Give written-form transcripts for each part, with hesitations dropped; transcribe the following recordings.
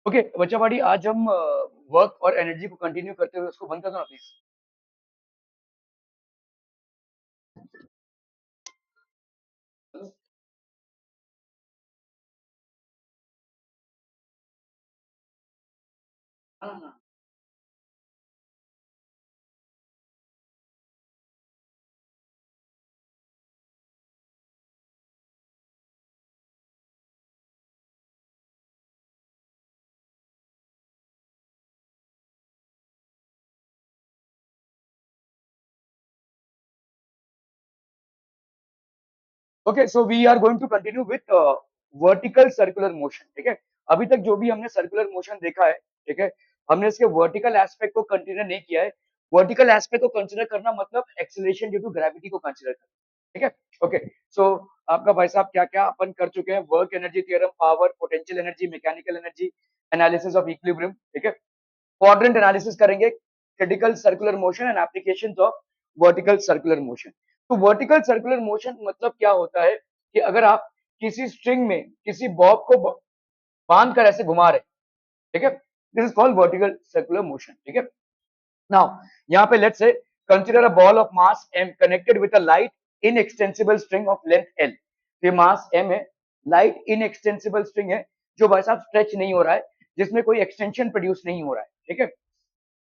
Okay बच्चा party, आज हम वर्क और एनर्जी को कंटिन्यू करते हुए उसको बंद कर दो ना प्लीज। हाँ। Okay, so we are going to continue with vertical circular motion. ठीक है, अभी तक जो भी हमने सर्कुलर मोशन देखा है, ठीक है, हमने इसके वर्टिकल एस्पेक्ट को कंसिडर नहीं किया है। वर्टिकल एस्पेक्ट को कंसिडर करना मतलब एक्सीलरेशन ड्यू टू ग्रेविटी को कंसिडर करना। ठीक है, ओके। सो आपका भाई साहब क्या क्या अपन कर चुके हैं, work energy theorem, power, potential energy, mechanical energy, analysis of equilibrium. ठीक है, क्वाड्रेंट एनालिसिस करेंगे, critical circular motion and applications of vertical circular motion. तो वर्टिकल सर्कुलर मोशन मतलब क्या होता है कि अगर आप किसी स्ट्रिंग में किसी बॉब को बांध कर ऐसे घुमा रहे, ठीक है, this is called vertical circular motion. ठीक है, नाउ यहाँ पे let's say consider a ball of mass m connected with a light inextensible string of length l। ये मास m है, लाइट इनएक्सटेंसिबल स्ट्रिंग है जो भाई साहब स्ट्रेच नहीं हो रहा है, जिसमें कोई एक्सटेंशन प्रोड्यूस नहीं हो रहा है। ठीक है,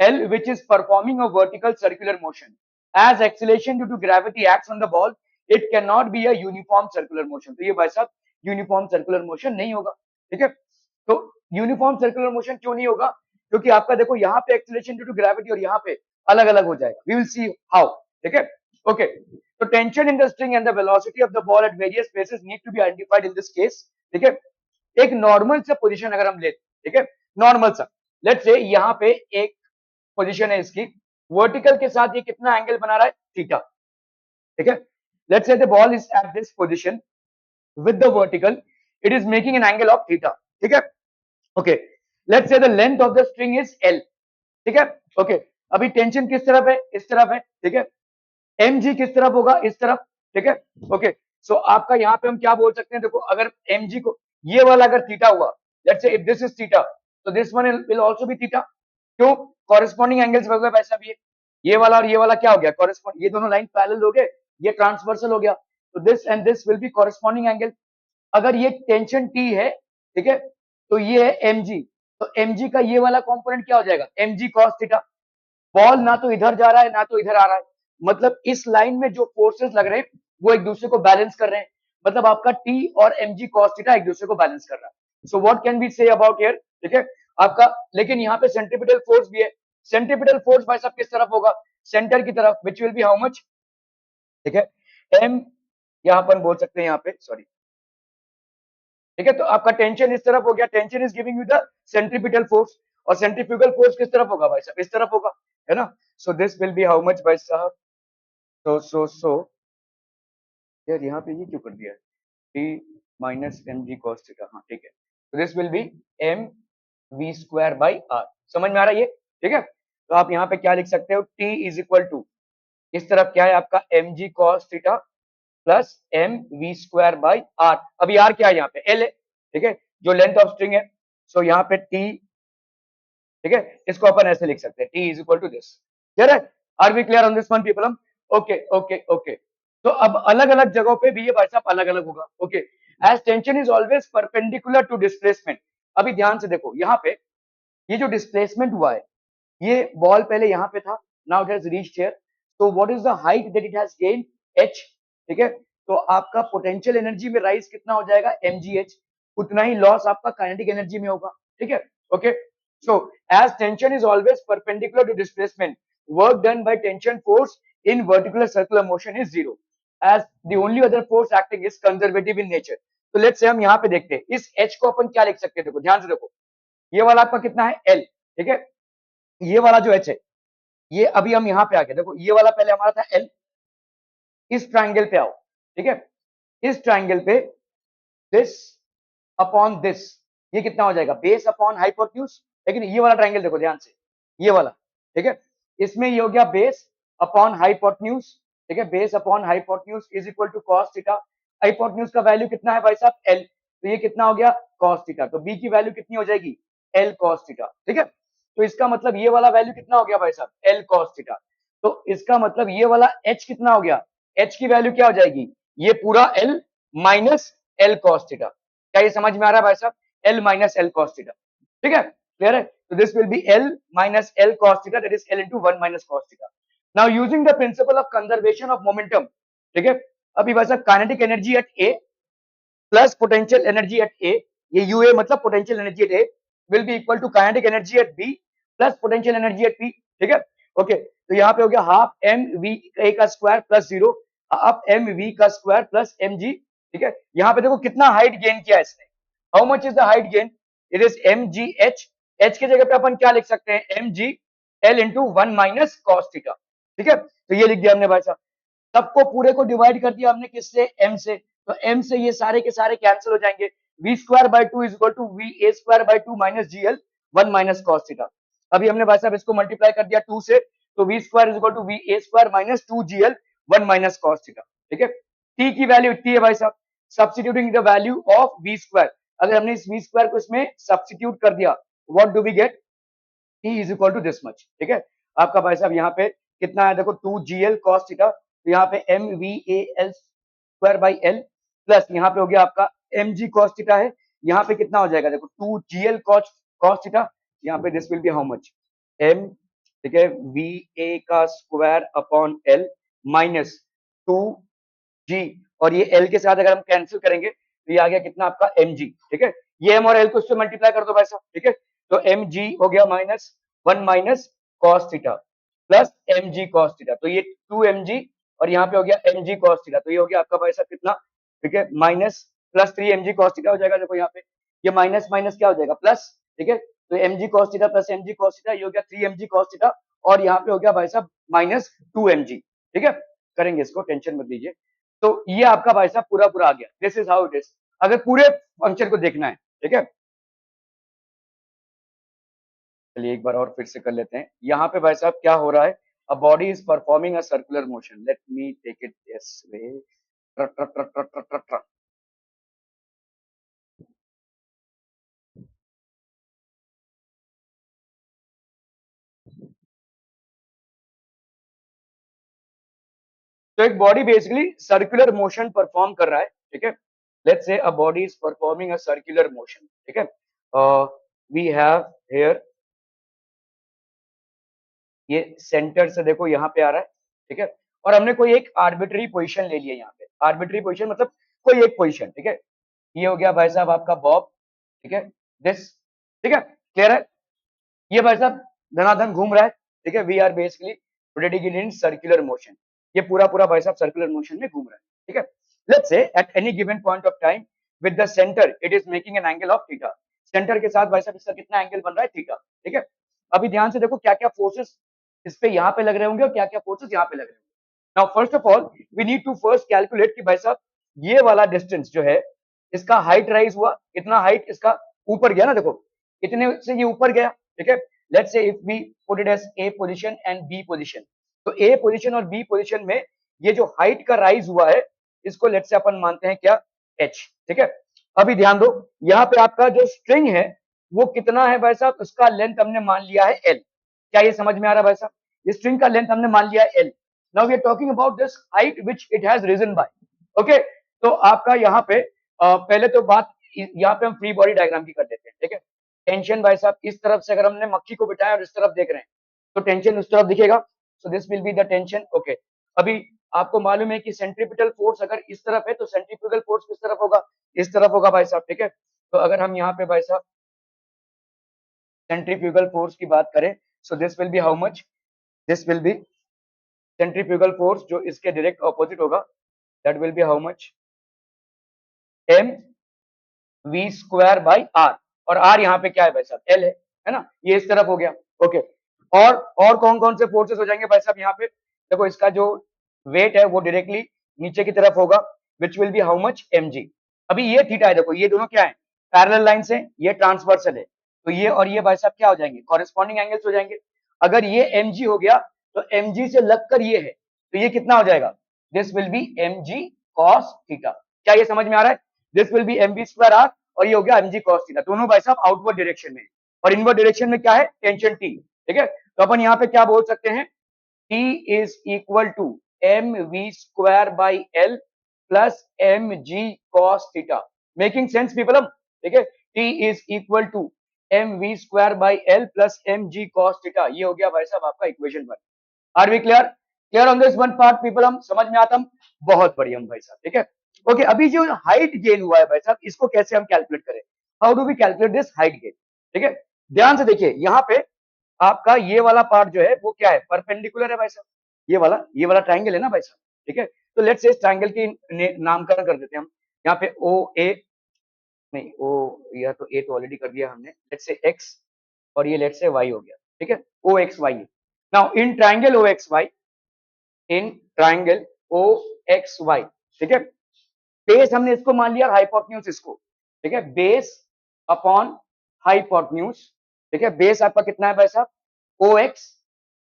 L, which is performing a vertical circular motion. As acceleration due to gravity acts on the ball, it cannot be a uniform circular motion. तो ये भाई साहब यूनिफॉर्म सर्कुलर मोशन नहीं होगा। ठीक है, तो यूनिफॉर्म सर्कुलर मोशन क्यों नहीं होगा? क्योंकि आपका देखो यहाँ पे एक्सीलरेशन ड्यू टू ग्रेविटी और यहाँ पे अलग अलग हो जाएगा। We will see how. ठीक है, ओके। तो tension in the string and the velocity of the ball at various places need to be identified in this case. ठीक है, एक नॉर्मल सा पोजीशन अगर हम ले, ठीक है, नॉर्मल सा, लेट्स से यहाँ पे एक पोजीशन है इसकी, वर्टिकल के साथ ये कितना एंगल बना रहा है, थीटा। ठीक है, लेट्स से the ball is at this position with the vertical, it is making an angle of theta. ठीक है, okay. Let's say the length of the string is L. ठीक है, ओके। अभी टेंशन किस तरफ है, इस तरफ है। ठीक है, एम जी किस तरफ होगा, इस तरफ। ठीक है, ओके। सो आपका यहाँ पे हम क्या बोल सकते हैं, देखो अगर एम जी को ये वाला अगर थीटा हुआ, let's say if this is theta, तो this one will also be theta. क्यों? कॉरेस्पॉन्डिंग एंगल्स वगैरह वैसा भी है। ये वाला और ये वाला क्या हो गया, कॉरेस्पॉन्ड, ये दोनों लाइन पैरेलल हो गए, ये ट्रांसवर्सल हो गया, तो this and this will be corresponding angle. अगर ये टेंशन टी है, ठीक है, तो ये है एम जी, तो एम जी का ये वाला कंपोनेंट क्या हो जाएगा, एम जी कॉस थीटा। बॉल ना तो इधर जा रहा है ना तो इधर आ रहा है, मतलब इस लाइन में जो फोर्सेस लग रहे हैं वो एक दूसरे को बैलेंस कर रहे हैं, मतलब आपका टी और एम जी कॉस थीटा एक दूसरे को बैलेंस कर रहा है। So what can be say about here, ठीक है, आपका, लेकिन यहाँ पे सेंट्रीपिटल फोर्स भी है। सेंट्रीपिटल फोर्स भाई साहब किस तरफ होगा, सेंटर की तरफ, विच विल बी हाउ मच, ठीक है, एम, यहाँ पर बोल सकते हैं यहाँ पे, सॉरी, ठीक है, तो आपका टेंशन इस तरफ हो गया, tension is giving you the centripetal force, और सेंट्रीफ्यूगल फोर्स किस तरफ होगा भाई साहब, इस तरफ होगा, है ना। सो this will be how much भाई साहब, सो यार यहाँ पे ये क्यों कर दिया, टी माइनस एम जी कॉस थीटा, हाँ ठीक है, तो this will be M we square by R. समझ में आ रहा है ये, ठीक है। तो आप यहाँ पे क्या लिख सकते हो, टी इज इक्वल टू, इस तरफ क्या है आपका M G cos theta plus M we square by R. अभी आर क्या है, यहाँ पे एल है, ठीक है, जो लेंथ ऑफ स्ट्रिंग है। सो यहाँ पे टी, ठीक है, इसको अपन ऐसे लिख सकते हैं, T is equal to this. Clear है? Are we clear on this one people? Hmm okay okay okay. तो अब अलग अलग जगहों पे भी ये भाई साहब अलग अलग होगा। Okay, as tension is always perpendicular to displacement. अभी ध्यान से देखो यहाँ पे, ये जो डिस्प्लेसमेंट हुआ है, ये बॉल पहले यहाँ पे था, now it has reached here, तो what is the height that it has gain, H. ठीक है, तो आपका पोटेंशियल एनर्जी में राइज कितना हो जाएगा, mgh, उतना ही लॉस आपका काइनेटिक एनर्जी में होगा। ठीक है, okay. So as tension is always perpendicular to displacement, work done by tension force in verticular circular motion is zero, as the only other force acting is conservative in nature. तो let's say हम यहाँ पे देखते हैं, इस h को अपन क्या लिख सकते हैं, देखो ध्यान से देखो, ये वाला आपका कितना है, l। ठीक है, ये वाला जो h है, ये अभी हम यहाँ पे आ गए, देखो ये वाला पहले हमारा था L, इस ट्राइंगल पे आओ, ठीक है, इस ट्राइंगल पे दिस अपॉन दिस, ये कितना हो जाएगा, बेस अपॉन हाइपोटेन्यूज। लेकिन ये वाला ट्राइंगल देखो ध्यान से, ये वाला, ठीक है, इसमें ये हो गया बेस अपॉन हाइपोटेन्यूज। ठीक है, base upon hypotenuse is equal to cos theta. Hypotenuse का वैल्यू कितना है भाई साहब, L, तो ये कितना हो गया, कॉस थीटा। तो बी की वैल्यू कितनी हो जाएगी, एल कॉस थीटा, ठीक है। तो इसका मतलब ये वाला वैल्यू कितना हो गया भाई साहब, एल कॉस थीटा। तो इसका मतलब ये वाला एच कितना हो गया, एच की वैल्यू क्या हो जाएगी, ये पूरा L minus L cos theta. क्या ये समझ में आ रहा है भाई साहब, L minus L cos theta, ठीक है, क्लियर है। तो this will be L minus L cos theta, that is L into 1 minus cos theta. Now using the principle of conservation of momentum, ठीक है। अभी भाई साहब kinetic energy at A plus potential energy at A, ये UA मतलब potential energy at A will be equal to kinetic energy at B plus potential energy at P, ठीक है। Okay, तो यहाँ पे हो गया हाफ एम वी ए का square plus zero, half M V का स्क्वायर प्लस एम जी, ठीक है। यहाँ पे देखो कितना हाइट गेन किया इसने, how much is the height gain, it is M G H, H की जगह पे अपन क्या लिख सकते हैं, M G L into 1 minus cos theta, ठीक है। तो ये लिख दिया हमने भाई साहब, सबको पूरे को डिवाइड कर दिया हमने किससे, एम से, तो एम से ये सारे के सारे कैंसिल हो जाएंगे, V square by two is equal to V A square by two minus G L 1 minus cos theta. अभी हमने भाई साहब इसको मल्टीप्लाई कर दिया 2 से, तो V square is equal to V A square minus 2 G L 1 minus cos theta, ठीक है। टी की वैल्यू इतनी है भाई साहब, substituting the value of V square, अगर हमने इस वी स्क्वायर को इसमें सब्स्टिट्यूट कर दिया, what do we get, T is equal to this much, ठीक है। आपका भाई साहब यहाँ पे कितना है देखो, 2 जी एल कॉस थीटा, तो यहाँ पे M we A L square by L plus यहाँ पे हो गया आपका एम जी कॉस थीटा है, यहाँ पे कितना हो जाएगा देखो 2 G L cos cos theta, यहाँ पे this will be how much, M, ठीक है, वी ए का square upon L minus 2 G, और ये एल के साथ अगर हम कैंसिल करेंगे तो ये आ गया कितना आपका एम जी, ठीक है। ये एम और एल को इससे मल्टीप्लाई कर दो भाई साहब, ठीक है। तो एम जी हो गया minus 1 minus cos theta plus M G cos theta, तो ये 2 एम जी और यहाँ पे हो गया एम जी कॉस थीटा, तो ये हो गया आपका भाई साहब कितना, ठीक है, माइनस प्लस 3 एम जी कॉस थीटा हो जाएगा, देखो यहाँ पे ये माइनस माइनस क्या हो जाएगा प्लस, ठीक है। तो एम जी cos theta plus M G cos theta, ये हो गया 3 एम जी कॉस थीटा, और यहाँ पे हो गया भाई साहब माइनस 2 एम जी, ठीक है। करेंगे इसको, टेंशन मत लीजिए। तो ये आपका भाई साहब पूरा पूरा आ गया, this is how it is, अगर पूरे फंक्शन को देखना है, ठीक है। चलिए एक बार और फिर से कर लेते हैं, यहाँ पे भाई साहब क्या हो रहा है, a body is performing a circular motion, let me take it this way, ट्र ट्र ट्र ट्र ट्र ट्र ट्र। तो एक body basically circular motion perform कर रहा है, ठीक है। Let's say a body is performing a circular motion, ठीक है। वी हैव हियर, ये सेंटर से देखो यहाँ पे आ रहा है, ठीक है। और हमने कोई एक आर्बिट्री पोजीशन ले लिया, यहाँ पे आर्बिट्री पोजीशन मतलब कोई एक पोजीशन, ठीक है। ये हो गया भाई साहब आपका बॉब, ठीक है, दिस, ठीक है, क्लियर है। ये भाई साहब धनाधन घूम रहा है, ठीक है, we are basically rotating in circular motion, ये पूरा पूरा भाई साहब सर्कुलर मोशन में घूम रहा है, ठीक है। लेट्स से at any given point of time with the centre it is making an angle of theta, centre के साथ भाई साहब इसका कितना एंगल बन रहा है, थीटा, ठीक है। अभी ध्यान से देखो क्या क्या फोर्सेस इस पे यहाँ पे लग रहे होंगे और क्या क्या फोर्सेस यहाँ पे लग रहे होंगे। Now first of all we need to first calculate कि भाई साहब ये वाला डिस्टेंस जो है, इसका हाइट राइज हुआ, इतना हाइट इसका ऊपर गया ना, देखो इतने से ये ऊपर गया, ठीक है। Let's say if we put it as A position and B position, तो ए पोजीशन और बी पोजीशन में ये जो हाइट का राइज हुआ है, इसको लेट्स से अपन मानते हैं क्या, एच, ठीक है। अभी ध्यान दो, यहाँ पे आपका जो स्ट्रिंग है वो कितना है भाई साहब, उसका लेंथ हमने मान लिया है एल, क्या ये समझ में आ रहा है भाई साहब, ये स्ट्रिंग का लेंथ हमने मान लिया है L. Now we are talking about this height which it has risen by, okay. तो आपका यहाँ पे पहले तो बात यहाँ पे हम फ्री बॉडी डायग्राम की कर देते हैं, ठीक है। टेंशन भाई साहब इस तरफ से अगर हमने मक्खी को बिठाया और इस तरफ देख रहे हैं तो टेंशन उस तरफ दिखेगा, सो this will be the tension, okay. अभी आपको मालूम है कि सेंट्रीपिटल फोर्स अगर इस तरफ है तो सेंट्रीफ्यूगल फोर्स किस तरफ होगा, इस तरफ होगा भाई साहब, ठीक है। तो अगर हम यहाँ पे भाई साहब सेंट्रीफ्यूगल फोर्स की बात करें, so this will be how much, this will be centrifugal force जो इसके डायरेक्ट ऑपोजिट होगा, that will be how much, M we square by R, और आर यहाँ पे क्या है भाई साहब, एल है ना, ये इस तरफ हो गया, ओके। और कौन कौन से फोर्सेस हो जाएंगे भाई साहब यहाँ पे, देखो इसका जो वेट है वो डायरेक्टली नीचे की तरफ होगा, which will be how much, M G. अभी ये थीटा है, देखो ये दोनों क्या है, पैरेलल लाइन से, ये ट्रांसवर्सल है, तो ये और ये भाई साहब क्या हो जाएंगे, कॉरेस्पॉन्डिंग एंगल्स हो जाएंगे। अगर ये एम जी हो गया तो एम जी से लगकर ये है, तो ये कितना हो जाएगा, this will be M ji cos theta, क्या ये समझ में आ रहा है, this will be M B square R, और ये हो गया एम जी कॉस थीटा, दोनों भाई साहब आउटवर्ड डायरेक्शन में, और इनवर्ट डायरेक्शन में क्या है, टेंशन टी, ठीक है। तो अपन यहाँ पे क्या बोल सकते हैं, T is equal to mv square by L plus mg cos theta, making sense people, ठीक है। T is equal to mv square by L plus mg cos theta, ये हो गया भाई साहब आपका equation 1। Are we clear, clear on this one part people, हम समझ में आता हम, बहुत बढ़िया भाई साहब, ठीक है। ओके, अभी जो हाइट गेन हुआ है भाई साहब, इसको कैसे हम कैलकुलेट करें, how do we calculate this height gain, ठीक है। ध्यान से देखिए, यहाँ पे आपका ये वाला पार्ट जो है वो क्या है, परपेंडिकुलर है भाई साहब, ये वाला ट्राइंगल है ना भाई साहब, ठीक है। तो लेट्स से इस ट्राइंगल की नामकरण कर देते हैं हम, यहाँ पे ओ ए, नहीं ओ, या तो ए तो ऑलरेडी कर दिया हमने, लेट्स से एक्स, और ये लेट्स से वाई हो गया, ठीक है, O X Y. Now in triangle O X Y, in triangle O X Y, ठीक है, बेस हमने इसको मान लिया, हाइपोटेन्यूज इसको, ठीक है, बेस अपॉन हाइपोटेन्यूज, ठीक है। बेस आपका कितना है भाई साहब, ओ एक्स,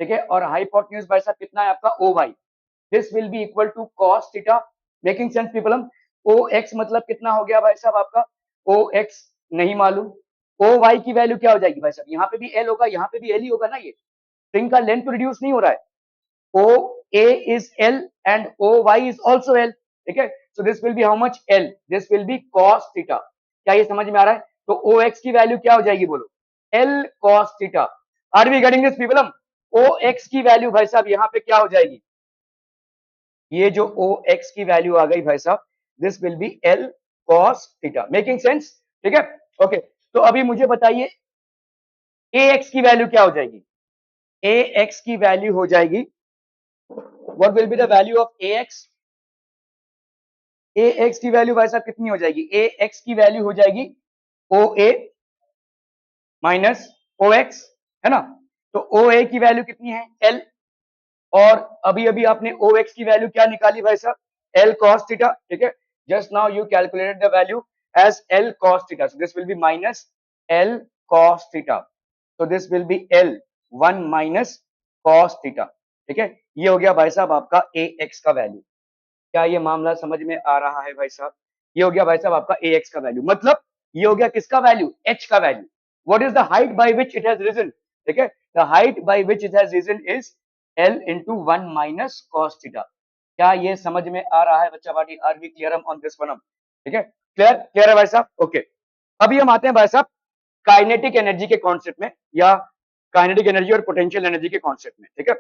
ठीक है, और हाइपोटेन्यूज भाई साहब कितना है आपका, O Y. This will be equal to cos theta, making sense people, हम ओ एक्स मतलब कितना हो गया भाई साहब आपका, ओ एक्स नहीं मालूम, ओ वाई की वैल्यू क्या हो जाएगी भाई साहब, यहाँ पे भी एल होगा, यहाँ पे भी एल ही होगा ना, ये स्ट्रिंग का लेंथ रिड्यूस नहीं हो रहा है, OA is L and OY is also L, ठीक है। So this will be how much L? This will be cos theta. क्या ये समझ में आ रहा है? तो OX की वैल्यू क्या हो जाएगी बोलो, L cos theta. Are we getting this people? OX की वैल्यू भाई साहब यहाँ पे क्या हो जाएगी, ये जो OX की वैल्यू आ गई भाई साहब, this will be L cos theta. Making sense? ठीक है, ओके। तो अभी मुझे बताइए AX की वैल्यू क्या हो जाएगी, AX की वैल्यू हो जाएगी, what will be the value of AX? AX की वैल्यू भाई साहब कितनी हो जाएगी, AX की वैल्यू हो जाएगी OA माइनस OX, है ना। तो OA की वैल्यू कितनी है, L, और अभी अभी आपने OX की वैल्यू क्या निकाली भाई साहब, L cos थीटा, ठीक है। Just now you calculated the value as L cos theta, so this will be minus L cos theta, so this will be L1 minus cos theta, ठीक है। ये हो गया भाई साहब आपका AX का वैल्यू। क्या ये मामला समझ में आ रहा है भाई साहब, ये हो गया भाई साहब आपका AX का वैल्यू, मतलब ये हो गया किसका वैल्यू, H का value. What is the height by which it has risen, ठीक है, the height by which it has risen is L into 1 minus cos theta. क्या ये समझ में आ रहा है बच्चा party, are we clear on this one, ठीक है, क्लियर, क्लियर है भाई साहब, ओके। अभी हम आते हैं भाई साहब काइनेटिक एनर्जी के कॉन्सेप्ट में, या काइनेटिक एनर्जी और पोटेंशियल एनर्जी के कॉन्सेप्ट में, ठीक है।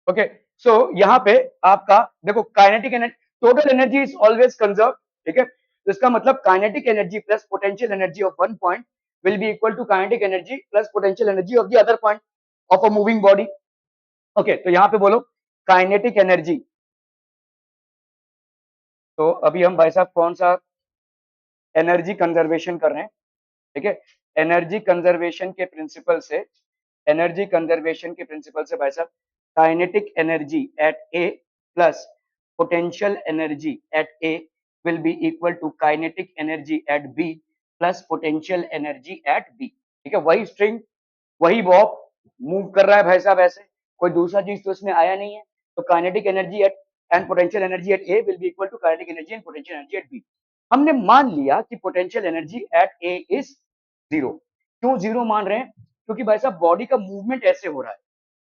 ओके, सो यहाँ पे आपका देखो kinetic energy, total energy is always conserve, ठीक है। तो इसका मतलब kinetic energy plus potential energy of one point will be equal to kinetic energy plus potential energy of the other point of a moving body. Okay, तो यहाँ पे बोलो kinetic energy, तो अभी हम भाई साहब कौन सा एनर्जी कंजर्वेशन कर रहे हैं, ठीक है। एनर्जी कंजर्वेशन के प्रिंसिपल से, एनर्जी कंजर्वेशन के प्रिंसिपल से भाई साहब kinetic energy at A plus potential energy at A will be equal to kinetic energy at B plus potential energy at B, ठीक है। वही स्ट्रिंग, वही बॉब मूव कर रहा है भाई साहब, ऐसे कोई दूसरा चीज तो इसमें आया नहीं है। तो kinetic energy at and potential energy at A will be equal to kinetic energy and potential energy at B. हमने मान लिया कि potential energy at A is zero. क्यों जीरो मान रहे हैं, क्योंकि भाई साहब बॉडी का मूवमेंट ऐसे हो रहा है,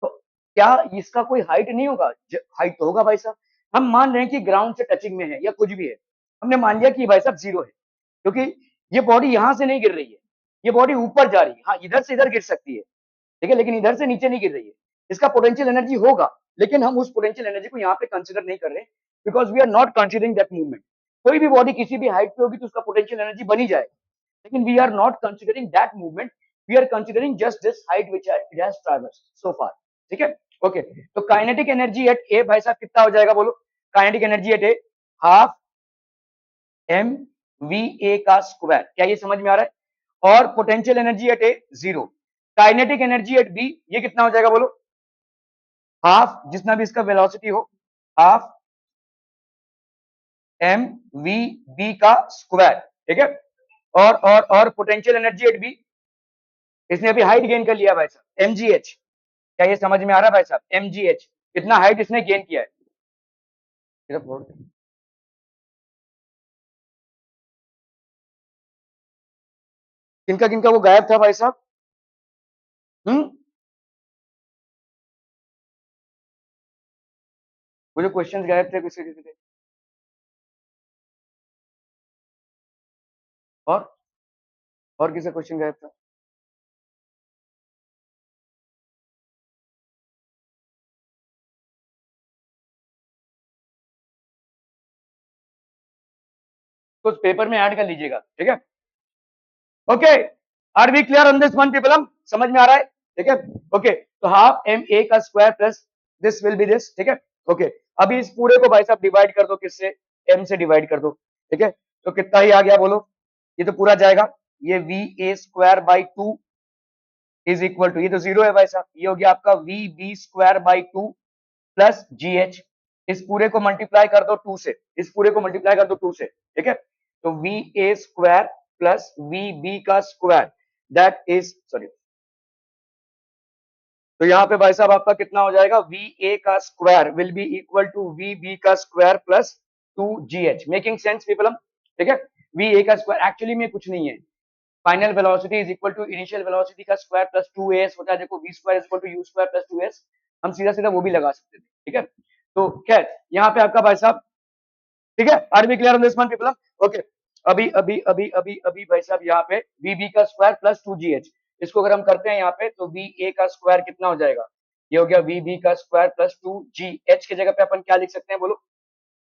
तो क्या इसका कोई हाइट नहीं होगा, हाइट तो होगा भाई साहब। हम मान रहे हैं कि ग्राउंड से टचिंग में है या कुछ भी है, हमने मान लिया कि भाई साहब जीरो है, क्योंकि ये बॉडी यहां से नहीं गिर रही है, ये बॉडी ऊपर जा रही है, हाँ इधर से इधर गिर सकती है, ठीक है, लेकिन इधर से नीचे नहीं गिर रही है। इसका पोटेंशियल एनर्जी होगा, लेकिन हम उस पोटेंशियल एनर्जी को यहाँ पे कंसिडर नहीं कर रहे, because we are not considering that movement. कोई भी बॉडी किसी भी हाइट पे होगी तो उसका पोटेंशियल एनर्जी बनी जाएगा, लेकिन we are not considering that movement, we are considering just this height which it has traversed so far, ठीक है। ओके, तो काइनेटिक एनर्जी एट ए भाई साहब कितना हो जाएगा बोलो, kinetic energy at A half M we A का स्क्वायर, क्या ये समझ में आ रहा है। और potential energy at A zero, kinetic energy at B ये कितना हो जाएगा बोलो, हाफ जितना भी इसका वेलोसिटी हो, हाफ एम वी बी का स्क्वायर, ठीक है। और पोटेंशियल एनर्जी एट बी, इसने अभी हाइट गेन कर लिया भाई साहब एम जी एच, क्या ये समझ में आ रहा है भाई साहब, एम जी एच कितना हाइट इसने गेन किया है, सिर्फ किनका किनका वो गायब था भाई साहब? वो जो क्वेश्चंस गायब थे किसके किसके थे? और और किसका क्वेश्चन गायब था? तो पेपर में ऐड कर लीजिएगा, ठीक है? Okay, are we clear on this one people? हम समझ में आ रहा है, ठीक है? ओके, तो हाफ एम ए का square plus this will B this, ठीक है? ओके, अभी इस पूरे को भाई साहब डिवाइड कर दो, किससे? एम से डिवाइड कर दो, ठीक है? तो कितना ही आ गया बोलो? ये तो पूरा जाएगा, ये v A square by two is equal to, ये तो जीरो है भाई साहब, ये हो गया आपका we B square by two plus g h. इस पूरे को मल्टीप्लाई कर दो टू से, इस पूरे को मल्टीप्लाई कर दो टू से, ठीक है? तो we A square plus v B का स्क्वायर, दैट इज सॉरी, तो यहाँ पे भाई साहब आपका कितना हो जाएगा? वी ए का square will be equal to V B का स्क्वायर प्लस टू जी एच। Making sense people? ठीक है, वी ए का स्क्वायर एक्चुअली में कुछ नहीं है, final velocity is equal to initial velocity का स्क्वायर प्लस टू एस होता है। देखो v square is equal to u square plus two s, हम सीधा सीधा वो भी लगा सकते थे, ठीक है? तो खैर यहाँ पे आपका भाई साहब, ठीक है, are we clear on this one people? Okay, अभी अभी अभी अभी अभी भाई साहब यहाँ पे वी बी का स्क्वायर प्लस टू जी एच, इसको अगर हम करते हैं यहाँ पे तो वी ए का स्क्वायर कितना हो जाएगा? ये हो गया वी बी का स्क्वायर प्लस टू जी एच की जगह पे अपन क्या लिख सकते हैं बोलो?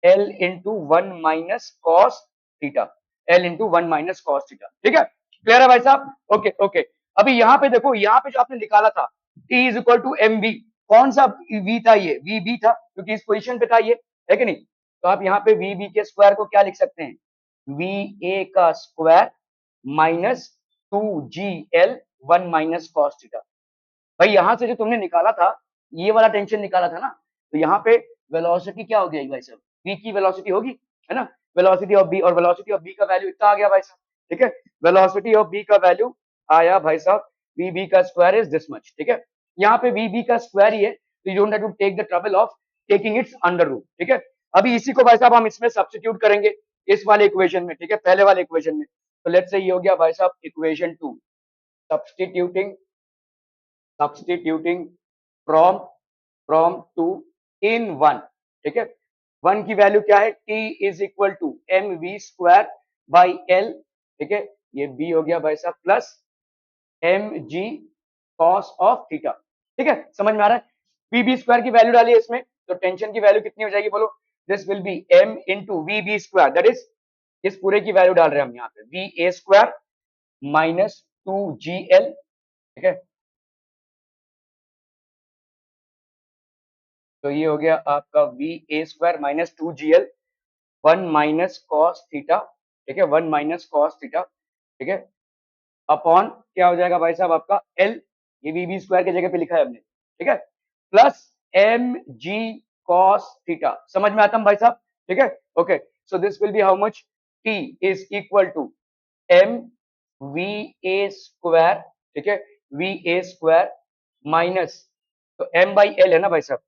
L into one minus cos theta, L into one minus cos theta, ठीक है? क्लियर है भाई साहब? ओके ओके, अभी यहाँ पे देखो, यहाँ पे जो आपने निकाला था T is equal to M v, कौन सा वी था? ये वी बी था, क्योंकि इस पोजिशन पे था ये, है कि नहीं? तो आप यहाँ पे वी बी के स्क्वायर को क्या लिख सकते हैं? वी ए का स्क्वायर माइनस टू जी l one minus cos theta. भाई यहां से जो तुमने निकाला था, ये वाला टेंशन निकाला था ना, तो यहाँ पे वेलोसिटी क्या हो गई भाई साहब? v की वेलोसिटी होगी, है ना? वेलोसिटी ऑफ b, और वेलोसिटी ऑफ b का वैल्यू इतना आ गया भाई साहब, ठीक है? वेलोसिटी ऑफ b का वैल्यू आया भाई साहब, vb का स्क्वायर इज दिस मच, ठीक है? यहाँ पे vb का स्क्वायर ही है, तो you don't have to take the trouble of taking its under root, ठीक है? अभी इसी को भाई साहब हम इसमें सब्स्टिट्यूट करेंगे, इस वाले इक्वेशन में, ठीक है? पहले वाले इक्वेशन में, तो लेट्स से ये हो गया भाई साहब equation two, substituting substituting from from two in one, ठीक है? वन की वैल्यू क्या है? t is equal to M we square by L, ठीक है? ये b हो गया भाई साहब plus M G cos of theta, ठीक है? समझ में आ रहा है? पी बी स्क्वायर की वैल्यू डाली है इसमें, तो टेंशन की वैल्यू कितनी हो जाएगी बोलो? This will be m into v B square, that is, इस पूरे की वैल्यू डाल रहे हैं हम यहाँ पे, we A square minus two ji L, ठीक है? तो ये हो गया आपका V A square minus two ji l one minus cos theta, ठीक है? वन माइनस कॉस थीटा, ठीक है? अपॉन क्या हो जाएगा भाई साहब आपका एल, ये वी बी स्क्वायर की जगह पे लिखा है हमने, ठीक है? Plus M G cos theta, समझ में आता है भाई साहब? ठीक है? Okay, so this will be how much? T is equal to M we A square, ठीक है? वी ए स्क्वायर माइनस, तो एम बाई एल है ना भाई साहब,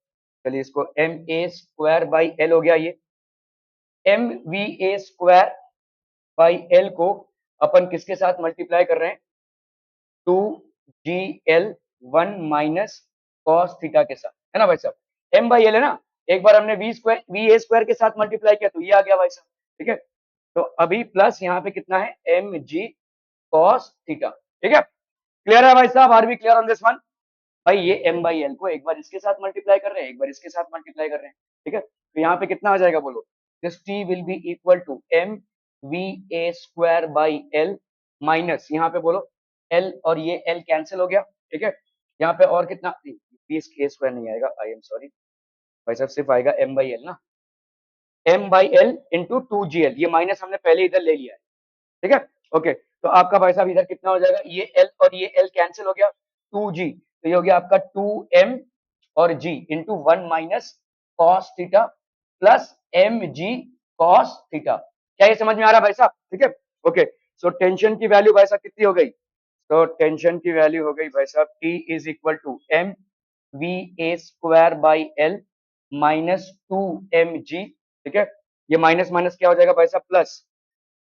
चलिए इसको m A square by l हो गया, ये M we A square by l को अपन किसके साथ मल्टीप्लाई कर रहे हैं? To ji l one minus cos theta के साथ, है ना भाई साहब? एम बाई एल है ना, एक बार हमने v square v A square के साथ मल्टीप्लाई किया तो ये आ गया भाई साहब, ठीक है? तो अभी प्लस यहाँ पे कितना है? एम जी कॉस थीटा, ठीक है? क्लियर है भाई साहब? Are we clear on this one? भाई ये एम बाई एल को एक बार इसके साथ मल्टीप्लाई कर रहे हैं, एक बार इसके साथ मल्टीप्लाई कर रहे हैं, ठीक है? तो यहाँ पे कितना आ जाएगा बोलो? This T will be equal to M we A square by l minus, यहाँ पे बोलो एल और ये एल कैंसिल हो गया, ठीक है? यहाँ पे और कितना? बी स्क्वायर नहीं आएगा, आई एम सॉरी भाई साहब, सिर्फ आएगा एम बाई एल ना, m by l into two G L, ये माइनस हमने पहले इधर ले लिया है, ठीक है? ओके, तो आपका भाई साहब इधर कितना हो जाएगा? ये एल और ये एल कैंसिल हो गया, टू जी, तो ये हो गया आपका टू एम और G into one minus cos theta plus M G cos theta. क्या ये समझ में आ रहा है भाई साहब? ठीक है? ओके, सो टेंशन की वैल्यू भाई साहब कितनी हो गई? तो टेंशन की वैल्यू हो गई भाई साहब T is equal to M we A square by l minus two M G, ठीक है? ये माइनस माइनस क्या हो जाएगा भाई साहब? Plus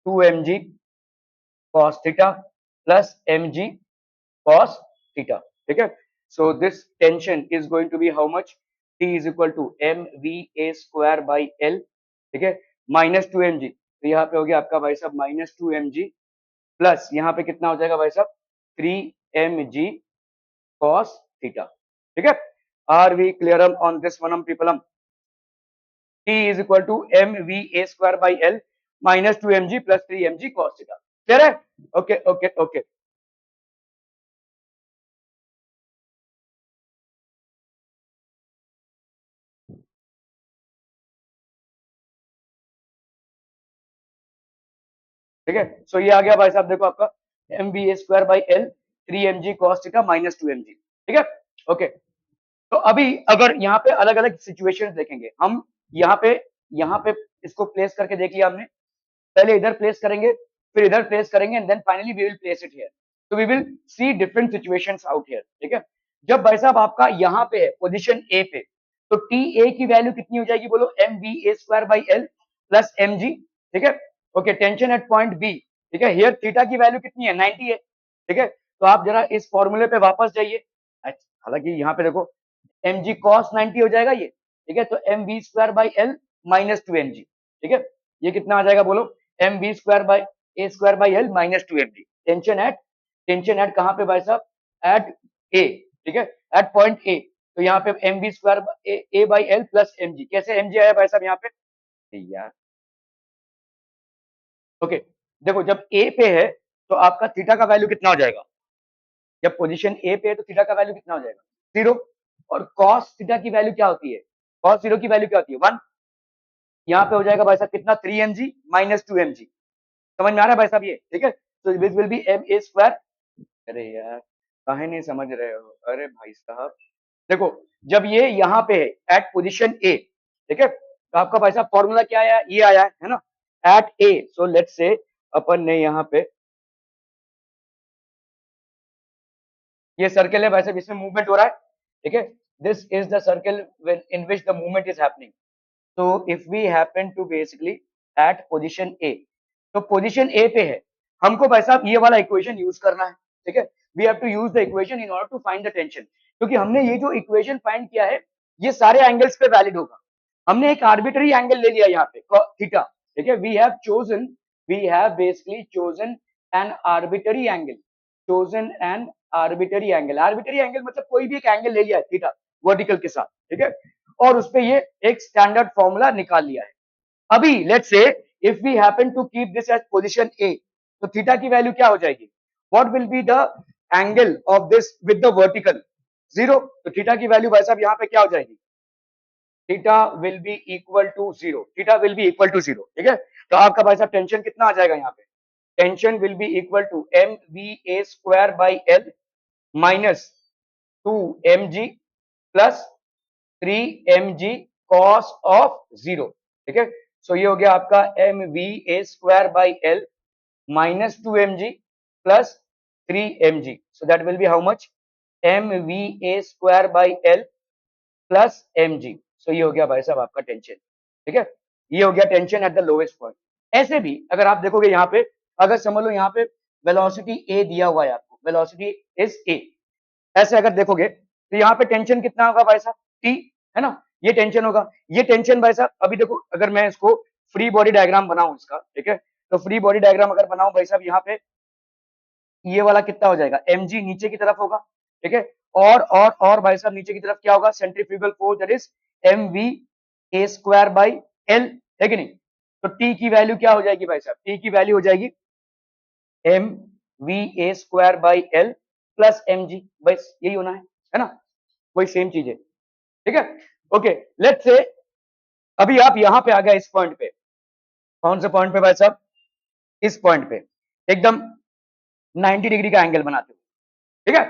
two M G cos theta plus M g cos theta. ठीक है, so this tension is going to be how much? T is equal to mva square by L. ठीक है, माइनस टू एम जी, तो यहाँ पे हो गया आपका भाई साहब minus two M G plus यहाँ पे कितना हो जाएगा भाई साहब 3 mg cos theta. ठीक है, are we clear on this one people? T is equal to mva square by L minus 2 mg plus 3 mg cos theta. Clear है? ओके ओके ओके, ठीक है, सो ये आ गया भाई साहब, देखो आपका m B A square by l 3 mg cos theta minus 2 mg. ठीक है, ओके, तो अभी अगर यहाँ पे अलग अलग सिचुएशंस देखेंगे हम, यहाँ पे इसको प्लेस करके देख लिया हमने, पहले इधर प्लेस करेंगे, फिर इधर प्लेस करेंगे, and then finally we will place it here. तो we will see different situations out here. ठीक है, जब भाई साहब आपका यहाँ पे है पोजीशन ए पे, तो टी ए की वैल्यू कितनी हो जाएगी बोलो? M B A square by L plus M G. ठीक है, okay, tension at point B. ठीक है, हियर थीटा की वैल्यू कितनी है? 90 है. ठीक है, तो आप जरा इस फॉर्मूले पे वापस जाइए. हालांकि यहाँ पे देखो एम जी कॉस 90 हो जाएगा ये. ठीक है, तो m B square by l minus two M G. ठीक है, ये कितना आ जाएगा बोलो? M B square by A square by l minus two M g. Tension at कहाँ पे भाई साहब? At A. ठीक है, एट पॉइंट ए. तो यहाँ पे m B square A by L plus M g. कैसे एम जी आया भाई साहब यहाँ पे? यार ओके, देखो जब ए पे है तो आपका थीटा का वैल्यू कितना हो जाएगा? जब पोजीशन ए पे है तो थीटा का वैल्यू कितना हो जाएगा? 0. और कॉस थीटा की वैल्यू क्या होती है? कॉस 0 की वैल्यू क्या होती है? 1. यहाँ पे हो जाएगा भाई साहब कितना? 3 mg माइनस 2 mg. समझ में आ रहा है भाई साहब ये? ठीक है, तो this will be m A square. अरे यार काहे नहीं समझ रहे हो? अरे भाई साहब देखो, जब ये यहाँ पे है एट पोजीशन ए, ठीक है, तो आपका भाई साहब फॉर्मूला क्या आया? ये आया है ना, eight A. So let's say अपन ने यहाँ पे ये सर्कल है भाई साहब, इसमें मूवमेंट हो रहा है. ठीक है, this is the circle in which the movement is happening. So if we happen to basically at position A, तो पोजीशन ए पे है, हमको भाई साहब ये वाला इक्वेशन यूज करना है. ठीक है, we have to use the equation in order to find the tension, क्योंकि हमने ये जो इक्वेशन फाइंड किया है ये सारे एंगल्स पे वैलिड होगा. हमने एक आर्बिट्ररी एंगल ले लिया यहाँ पे थीटा. ठीक है, we have basically chosen an arbitrary angle. Arbitrary angle मतलब कोई भी एक एंगल ले लिया है थीटा वर्टिकल के साथ. ठीक है, और उसपे ये एक स्टैंडर्ड फॉर्मूला निकाल लिया है. अभी let's say if we happen to keep this edge position A, तो थीटा की वैल्यू क्या हो जाएगी? What will be the angle of this with the vertical? 0. तो थीटा की वैल्यू भाई साहब यहाँ पे क्या हो जाएगी? Theta will be equal to 0. Theta will be equal to 0. ठीक है, तो आपका भाई साहब टेंशन कितना आ जाएगा यहाँ पे? Tension will be equal to M we A square by l minus 2 mg plus 3 mg cos of 0. ठीक है, सो ये हो गया आपका M we A square by l minus 2 mg plus 3 mg. So that will be how much? M we A square by L plus mg. सो ये हो गया भाई साहब आपका टेंशन. ठीक है, ये हो गया tension at the lowest point. ऐसे भी अगर आप देखोगे यहाँ पे, अगर समझ लो यहाँ पे वेलोसिटी ए दिया हुआ है आपको, वेलोसिटी इज ए, ऐसे अगर देखोगे तो यहाँ पे टेंशन कितना होगा भाई साहब? टी, है ना, ये टेंशन होगा. ये टेंशन भाई साहब अभी देखो, अगर मैं इसको फ्री बॉडी डायग्राम बनाऊं इसका, ठीक है, तो फ्री बॉडी डायग्राम अगर बनाऊं भाई साहब, यहाँ पे ये वाला कितना हो जाएगा? mg नीचे की तरफ होगा. ठीक है, और भाई साहब नीचे की तरफ क्या होगा? Centrifugal force that is m we A square by l, है कि नहीं? तो टी की वैल्यू क्या हो जाएगी भाई साहब? टी की वैल्यू हो जाएगी M we A square by L plus M g. बस यही होना है ना, वही सेम चीज है. ठीक है, ओके, लेट्स से अभी आप यहां पे आ गए इस पॉइंट पे. कौन से पॉइंट पे भाई साहब? इस पॉइंट पे एकदम 90 डिग्री का एंगल बनाते हो. ठीक है,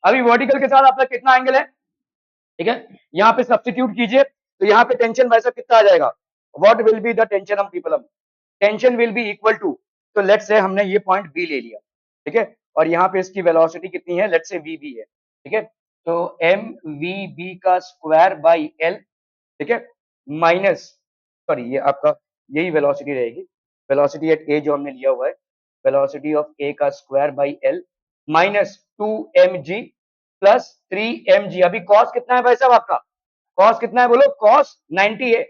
अभी वर्टिकल के साथ आपका कितना एंगल है? ठीक है, यहाँ पे सब्स्टिट्यूट कीजिए, तो यहाँ पे टेंशन भाई साहब कितना आ जाएगा? What will be the tension of people? Tension will be equal to, तो लेट्स से हमने ये पॉइंट बी ले लिया. ठीक है, और यहाँ पे इसकी वेलोसिटी कितनी है? लेट्स से वी बी है. ठीक है, तो एम वी बी का स्क्वायर बाई एल. ठीक है, माइनस, सॉरी ये आपका यही वेलोसिटी रहेगी, वेलोसिटी एट ए जो हमने लिया हुआ है, वेलोसिटी ऑफ ए का square by l minus 2mg plus 3mg। अभी कॉस कितना है भाई साहब आपका? कॉस कितना है बोलो? कॉस 90 है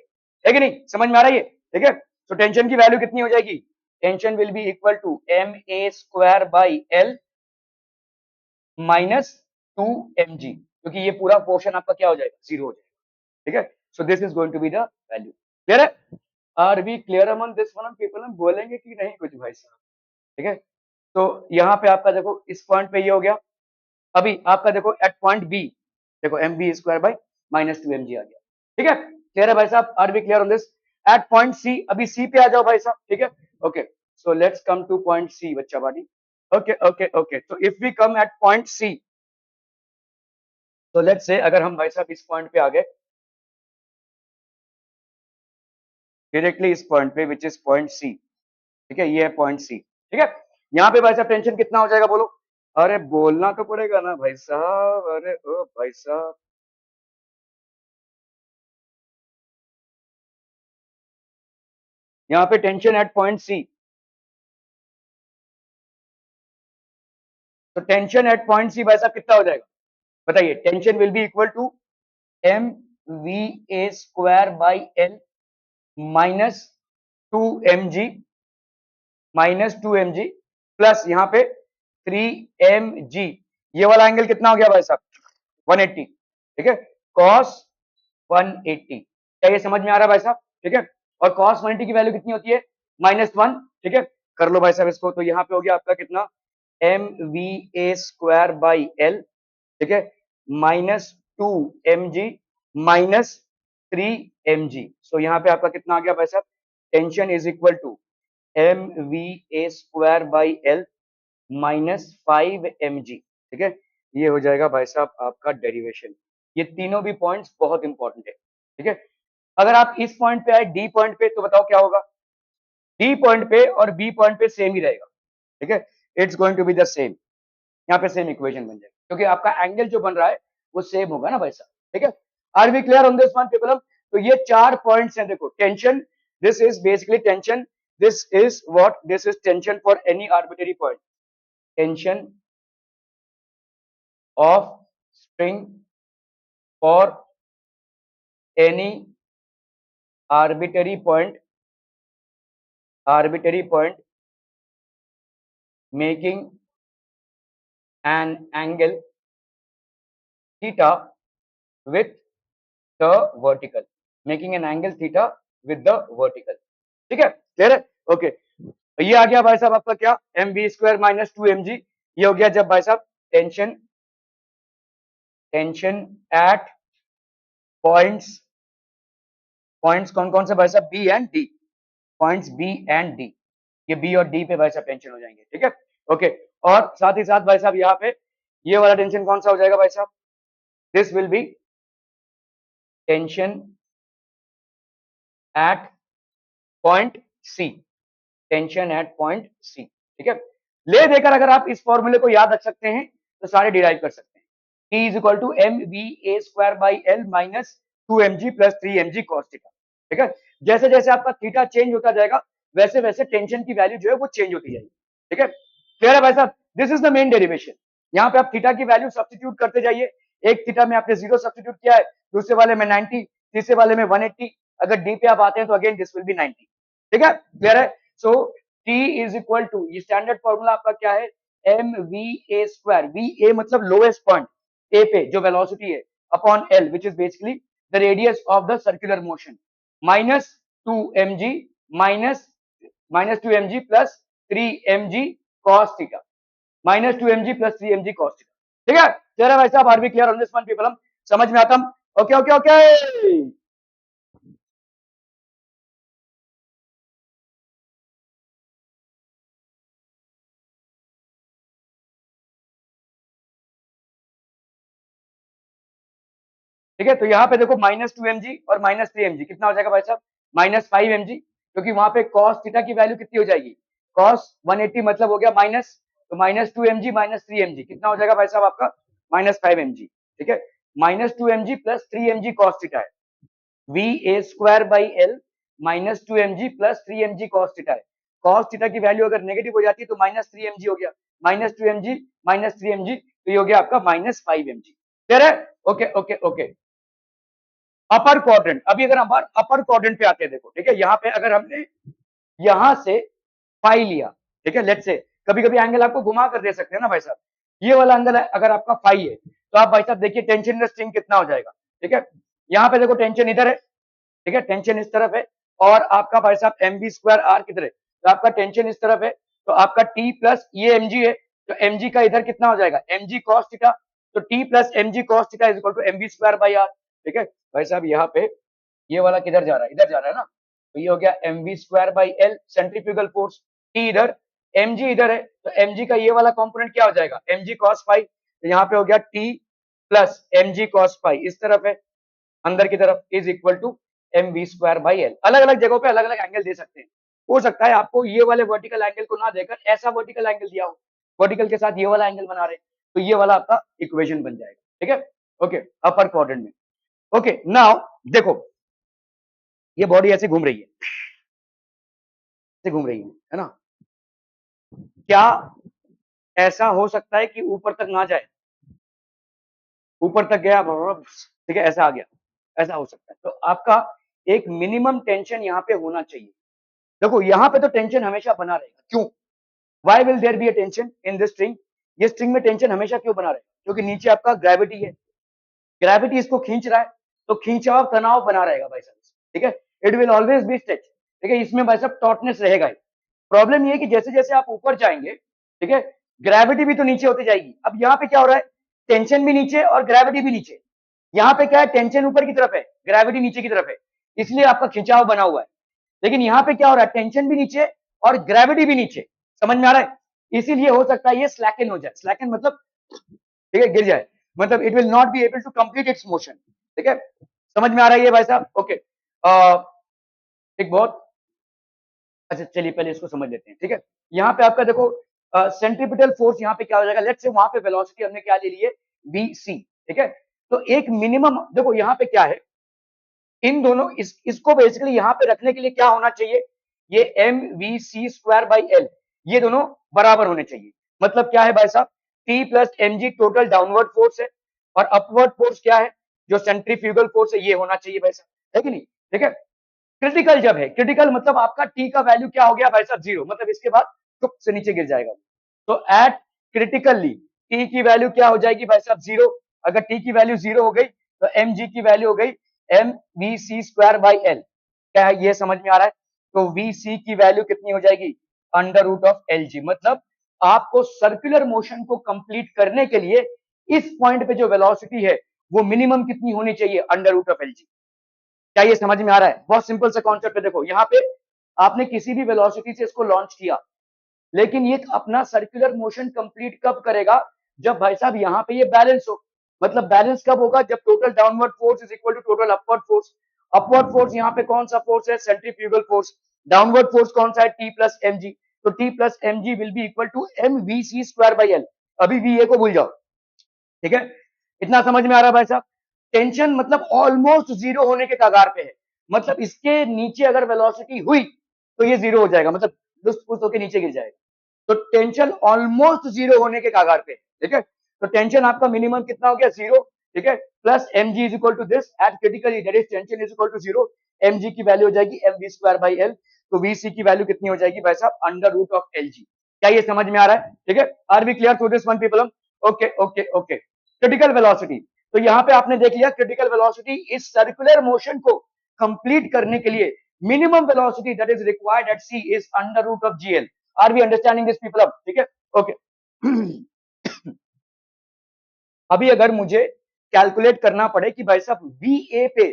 कि नहीं? समझ में आ रहा है ये? ठीक है, तो टेंशन की वैल्यू कितनी हो जाएगी? Tension will be equal to m A square by l minus 2mg, क्योंकि ये पूरा पोर्शन आपका क्या हो जाएगा? जीरो हो जाएगा। ठीक है, so this is going to be the value. Clear है? Are we clear among this one? People हम बोलेंगे कि नहीं कुछ भाई साहब? ठीक है, तो यहाँ पे आपका देखो इस पॉइंट पे ये हो गया। अभी आपका देखो एट पॉइंट बी, देखो m B square by minus 2mg आ गया। ठीक है, क्लियर है भाई साहब? Are we clear on this? At point C, अभी सी पे आ जाओ भाई साहब। ठीक है, okay, so let's come to point C बच्चा बाड़ी। ओके ओके ओके, तो if we come at point C, तो लेट्स से अगर हम भाई साहब इस पॉइंट पे आ गए डायरेक्टली इस पॉइंट पे विच इज पॉइंट सी। ठीक है, ये है पॉइंट सी। ठीक है, यहाँ पे भाई साहब टेंशन कितना हो जाएगा बोलो? अरे बोलना तो पड़ेगा ना भाई साहब, अरे ओ भाई साहब। यहाँ पे टेंशन एट पॉइंट सी, तो टेंशन एट पॉइंट सी भाई साहब कितना हो जाएगा बताइए? Tension will be equal to M we A square by l minus 2mg, -2mg plus यहाँ पे 3mg। ये वाला एंगल कितना हो गया भाई साहब? 180। ठीक है, cos 180। क्या ये समझ में आ रहा है भाई साहब? ठीक है, और cos 180 की वैल्यू कितनी होती है? -1। ठीक है, कर लो भाई साहब इसको, तो यहाँ पे हो गया आपका कितना? M we A square by L, ठीक है, -2mg -3mg। सो यहाँ पे आपका कितना आ गया भाई साहब? Tension is equal to M we A square by l -5mg। ठीक है, ये हो जाएगा भाई साहब आपका डेरिवेशन। ये तीनों भी पॉइंट्स बहुत इंपॉर्टेंट है। ठीक है, अगर आप इस पॉइंट पे आए डी पॉइंट पे, तो बताओ क्या होगा? डी पॉइंट पे और बी पॉइंट पे सेम ही रहेगा। ठीक है, it's going to be the same. यहाँ पे सेम इक्वेशन बन जाएगी, क्योंकि आपका एंगल जो बन रहा है वो सेम होगा ना भाई साहब। ठीक है, are we clear on this one people? तो ये 4 पॉइंट्स हैं। देखो tension, this is basically tension, this is what? This is tension for any arbitrary point. Tension of spring for any arbitrary point making an angle theta with the vertical, making an angle theta with the vertical। ठीक है, clear है? Okay, ये आ गया भाई साहब आपका क्या? M B square minus 2mg। ये हो गया जब भाई साहब टेंशन एट पॉइंट्स, पॉइंट्स कौन कौन से भाई साहब? B and D, points B and D. ये बी और डी पे भाई साहब टेंशन हो जाएंगे। ठीक है, ओके, और साथ ही साथ भाई साहब यहाँ पे ये वाला टेंशन कौन सा हो जाएगा भाई साहब? This will be tension at point C, tension at point C. ठीक है, ले देकर अगर आप इस फॉर्मूले को याद रख सकते हैं तो सारे डिराइव कर सकते हैं। T is equal to M we A square by l minus 2mg plus 3mg cos theta. ठीक है, जैसे जैसे आपका थीटा चेंज होता जाएगा वैसे वैसे टेंशन की वैल्यू जो है वो चेंज होती जाएगी। ठीक है, क्लियर है भाई साहब? This is the main derivation. यहाँ पे आप थीटा की वैल्यू सब्स्टिट्यूट करते जाइए। एक थीटा में आपने 0 सब्स्टिट्यूट किया है, दूसरे वाले में 90, तीसरे वाले में 180। अगर डी पे आप आते हैं तो अगेन दिस विल बी 90। ठीक है, क्लियर है? सो T इज इक्वल टू, ये स्टैंडर्ड फॉर्मूला आपका क्या है? M we A square, v A मतलब लोएस्ट पॉइंट ए पे जो वेलोसिटी है, upon l which is basically the radius of the circular motion, minus 2mg minus 2mg plus 3mg cos theta, -2mg plus 3mg cos theta. ठीक है, चलो भाई साहब, are we clear on this one people? समझ में आता? Okay okay okay. ठीक है, तो यहाँ पे देखो -2mg और -3mg कितना हो जाएगा भाई साहब? -5mg, क्योंकि वहां पे cos थीटा की वैल्यू कितनी हो जाएगी? cos 180 मतलब हो गया माइनस, तो -2mg -3mg कितना हो जाएगा भाई साहब आपका? -5mg। ठीक है, -2mg plus 3mg cos theta है, we A square by L -2mg plus 3mg cos theta है, कॉस थीटा की वैल्यू अगर नेगेटिव हो जाती है तो -3 mg हो गया, -2 mg, -3 mg, तो ये हो गया आपका -5 mg। क्लियर है? Okay okay okay. Upper quadrant, अभी अगर हम अपर क्वाड्रेंट पे आते हैं, देखो ठीक है, यहाँ पे अगर हमने यहां से फाई लिया, ठीक है, लेट्स से कभी कभी एंगल आपको घुमा कर दे सकते हैं ना भाई साहब, ये वाला एंगल अगर आपका फाई है तो आप भाई साहब देखिए टेंशन इन द स्ट्रिंग कितना हो जाएगा, ठीक है, यहाँ पे देखो टेंशन इधर है, ठीक है, टेंशन इस तरफ है, और आपका भाई साहब एम बी स्क्वायर आर किधर है, तो आपका टेंशन इस तरफ है, तो आपका टी प्लस ये एम जी है, तो एम जी का इधर कितना हो जाएगा, एम जी कॉस थीटा, तो T plus M G cos theta is equal to M B square by R, ठीक है भाई साहब, यहाँ पे ये वाला किधर जा रहा है, इधर जा रहा है ना, तो ये हो गया M we square by L centrifugal force, T इधर, एम जी इधर है, तो एम जी का ये वाला कंपोनेंट क्या हो जाएगा, एम जी कॉस फाई, तो यहाँ पे हो गया T plus M G cos phi, इस तरफ है अंदर की तरफ, is equal to M we square by L. अलग अलग जगहों पे अलग अलग एंगल दे सकते हैं, हो सकता है आपको ये वाले वर्टिकल एंगल को ना देकर ऐसा वर्टिकल एंगल दिया हो, वर्टिकल के साथ ये वाला एंगल बना रहे, तो ये वाला आपका इक्वेशन बन जाएगा, ठीक है, ओके, अपर क्वाड्रेंट में। ओके नाउ देखो ये बॉडी ऐसे घूम रही है, ऐसे घूम रही है ना, क्या ऐसा हो सकता है कि ऊपर तक ना जाए, ऊपर तक गया, ठीक है, ऐसा आ गया, ऐसा हो सकता है, तो आपका एक मिनिमम टेंशन यहाँ पे होना चाहिए। देखो यहाँ पे तो टेंशन हमेशा बना रहेगा, क्यों, why will there be a tension in this string, ये स्ट्रिंग में टेंशन हमेशा क्यों बना रहेगा, क्योंकि नीचे आपका ग्रेविटी है, ग्रेविटी इसको खींच रहा है, तो खींचाव तनाव बना रहेगा भाई साहब, ठीक है, it will always be stretch, ठीक है, इसमें भाई साहब टॉटनेस रहेगा ही। प्रॉब्लम ये है कि जैसे जैसे आप ऊपर जाएंगे, ठीक है, ग्रेविटी भी तो नीचे होती जाएगी, अब यहाँ पे क्या हो रहा है, टेंशन भी नीचे और ग्रेविटी भी नीचे, यहाँ पे क्या है, टेंशन ऊपर की तरफ है, ग्रेविटी नीचे की तरफ है, इसलिए आपका खिंचाव बना हुआ है, लेकिन यहाँ पे क्या हो रहा है, टेंशन भी नीचे और ग्रेविटी भी नीचे, समझ में आ रहा है, इसीलिए हो सकता है ये स्लैकन हो जाए, स्लैकन मतलब ठीक है गिर जाए, मतलब it will not be able to complete its motion, ठीक है, समझ में आ रहा है ये भाई साहब, ओके, एक बहुत अच्छा, चलिए पहले इसको समझ लेते हैं, ठीक है, यहाँ पे आपका देखो सेंट्रीपिटल फोर्स यहाँ पे क्या हो जाएगा, लेट्स से वहां पे वेलोसिटी हमने क्या ले ली है, वी सी, ठीक है, तो एक मिनिमम देखो यहाँ पे क्या है, इन दोनों इसको बेसिकली यहाँ पे रखने के लिए क्या होना चाहिए, ये M V C square by L, ये दोनों बराबर होने चाहिए, मतलब क्या है भाई साहब, T plus M G total downward force है, और अपवर्ड फोर्स क्या है, जो सेंट्रीफ्यूगल फोर्स है, ये होना चाहिए भाई साहब, है कि नहीं, ठीक है, क्रिटिकल जब है, क्रिटिकल मतलब आपका टी का वैल्यू क्या हो गया भाई साहब, जीरो, मतलब इसके बाद टुक से नीचे गिर जाएगा, तो एट क्रिटिकली टी की वैल्यू क्या हो जाएगी भाई साहब, जीरो, अगर टी की वैल्यू जीरो हो गई तो एम जी की वैल्यू हो गई M V C square by L, क्या है ये समझ में आ रहा है, तो वी सी की वैल्यू कितनी हो जाएगी, under root of L G, मतलब आपको सर्कुलर मोशन को कंप्लीट करने के लिए इस पॉइंट पे जो वेलोसिटी है वो मिनिमम कितनी होनी चाहिए, under root of L G, क्या ये समझ में आ रहा है, बहुत सिंपल सा कॉन्सेप्ट है, देखो यहाँ पे आपने किसी भी वेलोसिटी से इसको लॉन्च किया, लेकिन ये अपना सर्कुलर मोशन कंप्लीट कब करेगा, जब भाई साहब यहाँ पे ये बैलेंस हो, मतलब बैलेंस कब होगा, जब total downward force is equal to total upward force, upward force यहाँ पे कौन सा फोर्स है, सेंट्रीफ्यूगल फोर्स, डाउनवर्ड फोर्स कौन सा है, टी प्लस एम जी, तो T plus M G will be equal to M V C square by L, अभी वी ए को भूल जाओ, ठीक है, इतना समझ में आ रहा है भाई साहब, टेंशन मतलब ऑलमोस्ट जीरो होने के कगार पे है, मतलब इसके नीचे अगर वेलोसिटी हुई तो ये जीरो हो जाएगा, मतलब लुफ्त फुस होकर नीचे गिर जाएगा, तो टेंशन ऑलमोस्ट जीरो होने के कागार पे, ठीक है, तो टेंशन आपका मिनिमम कितना हो गया, जीरो, ठीक है, plus M G is equal to this at critically that is tension is equal to zero, M G की वैल्यू हो जाएगी M we square by L, तो वी सी की वैल्यू कितनी हो जाएगी भाई साहब, under root of L G, क्या ये समझ में आ रहा है, ठीक है, are we clear through this one people, okay okay okay, critical velocity, तो यहाँ पे आपने देख लिया क्रिटिकल वेलोसिटी इस सर्कुलर मोशन को कंप्लीट करने के लिए minimum velocity that is required at C is under root of GL, are we understanding this people अब, ठीक है, ओके, अभी अगर मुझे कैलकुलेट करना पड़े कि भाई साहब वी ए पे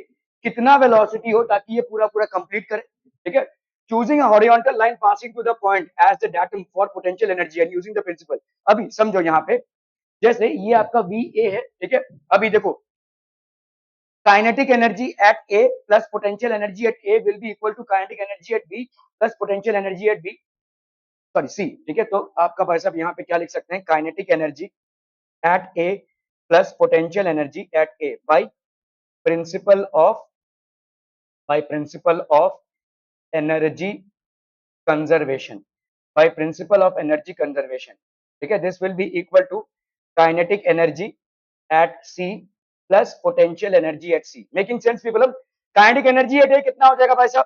कितना वेलोसिटी हो ताकि ये पूरा पूरा कंप्लीट करे, ठीक है, choosing a horizontal line passing to the point as the datum for potential energy and using the principle, अभी समझो यहाँ पे जैसे ये आपका वी ए है, ठीक है, अभी देखो kinetic energy at A plus potential energy at A will be equal to kinetic energy at B plus potential energy at B, sorry C, ठीक है, तो आपका भाई साहब यहाँ पे क्या लिख सकते हैं, kinetic energy at A plus potential energy at A principle of by principle of energy conservation, by principle of energy conservation, ठीक है, this will be equal to kinetic energy at C plus potential energy at C. Making sense people? Kinetic energy at A कितना हो जाएगा भाई साहब?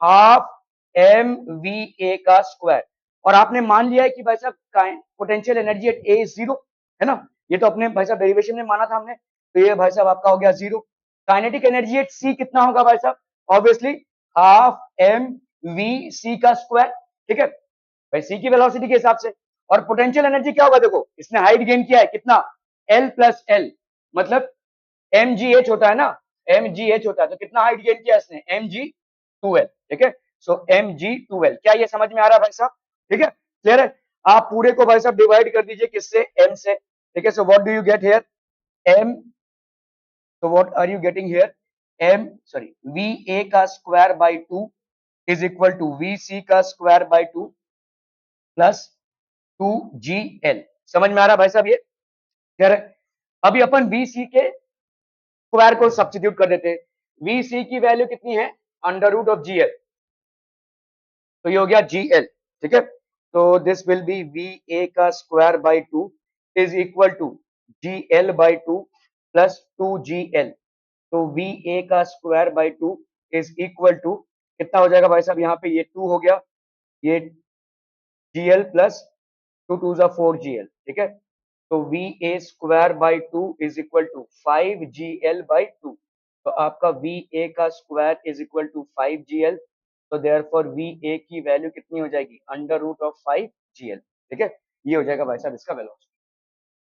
Half M we A का square, और आपने मान लिया है कि भाई साहब potential energy at A zero है ना, ये तो अपने भाई साहब डेरिवेशन में माना था हमने, तो ये भाई साहब आपका हो गया zero. Kinetic energy at C कितना होगा भाई साहब? Obviously half M V C का स्क्वायर, ठीक है भाई, सी की वेलोसिटी के हिसाब से। और पोटेंशियल एनर्जी क्या होगा? देखो इसने हाइट गेन किया है कितना, एल प्लस एल, मतलब एम जी एच होता है ना, एम जी एच होता है, तो कितना हाइट गेन किया इसने? एम जी टू एल, ठीक है, सो एम जी टू एल। क्या ये समझ में आ रहा है भाई साहब? ठीक है, क्लियर है? आप पूरे को भाई साहब डिवाइड कर दीजिए किससे? एम से, ठीक है, so what do you get here? M, so what are you getting here? m sorry va का square by 2 is equal to vc का स्क्वायर बाय 2 प्लस 2gl। समझ में आ रहा है भाई साहब? ये क्लियर है? अभी अपन vc के स्क्वायर को सब्स्टिट्यूट कर देते हैं। vc की वैल्यू कितनी है? अंडर रूट ऑफ gl, तो ये हो गया gl, ठीक है, तो दिस विल बी va का square by 2 is equal to gl by 2 plus 2gl, तो va का square by 2 is equal to कितना हो जाएगा भाई साहब? यहाँ पे ये 2 हो गया, ये gl प्लस 2 2 जा 4gl, ठीक है, तो va square by 2 is equal to 5gl by 2, तो आपका va का square is equal to 5gl, तो देयरफॉर va की वैल्यू कितनी हो जाएगी? अंडर रूट ऑफ 5gl, ठीक है, ये हो जाएगा भाई साहब इसका वेलोसिटी,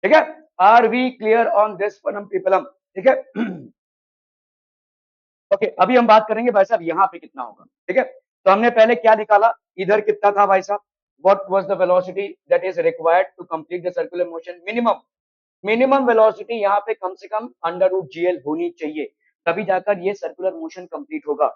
ठीक है। Are we clear on this one people? ठीक है ओके, अभी हम बात करेंगे भाई साहब यहाँ पे कितना होगा, ठीक है, तो हमने पहले क्या निकाला, इधर कितना था भाई साहब? What was the velocity that is required to complete the circular motion? Minimum velocity यहाँ पे कम से कम अंडर रूट जीएल होनी चाहिए, तभी जाकर ये सर्कुलर मोशन कंप्लीट होगा।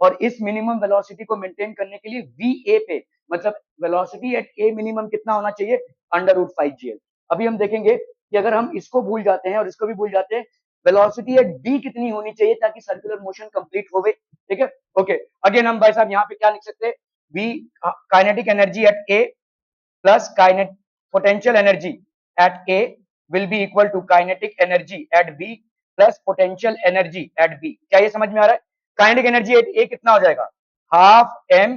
और इस मिनिमम वेलोसिटी को मेंटेन करने के लिए वी ए पे, मतलब वेलोसिटी एट ए मिनिमम कितना होना चाहिए? Under root 5gl। अभी हम देखेंगे कि अगर हम इसको भूल जाते हैं और इसको भी भूल जाते हैं, वेलोसिटी एट बी कितनी होनी चाहिए ताकि सर्कुलर मोशन कंप्लीट होवे, ठीक है ओके। अगेन हम भाई साहब यहाँ पे क्या लिख सकते हैं? We kinetic energy at A plus kinetic potential energy at A will be equal to kinetic energy at B plus potential energy at B। क्या ये समझ में आ रहा है? काइनेटिक एनर्जी एट ए कितना हो जाएगा? हाफ एम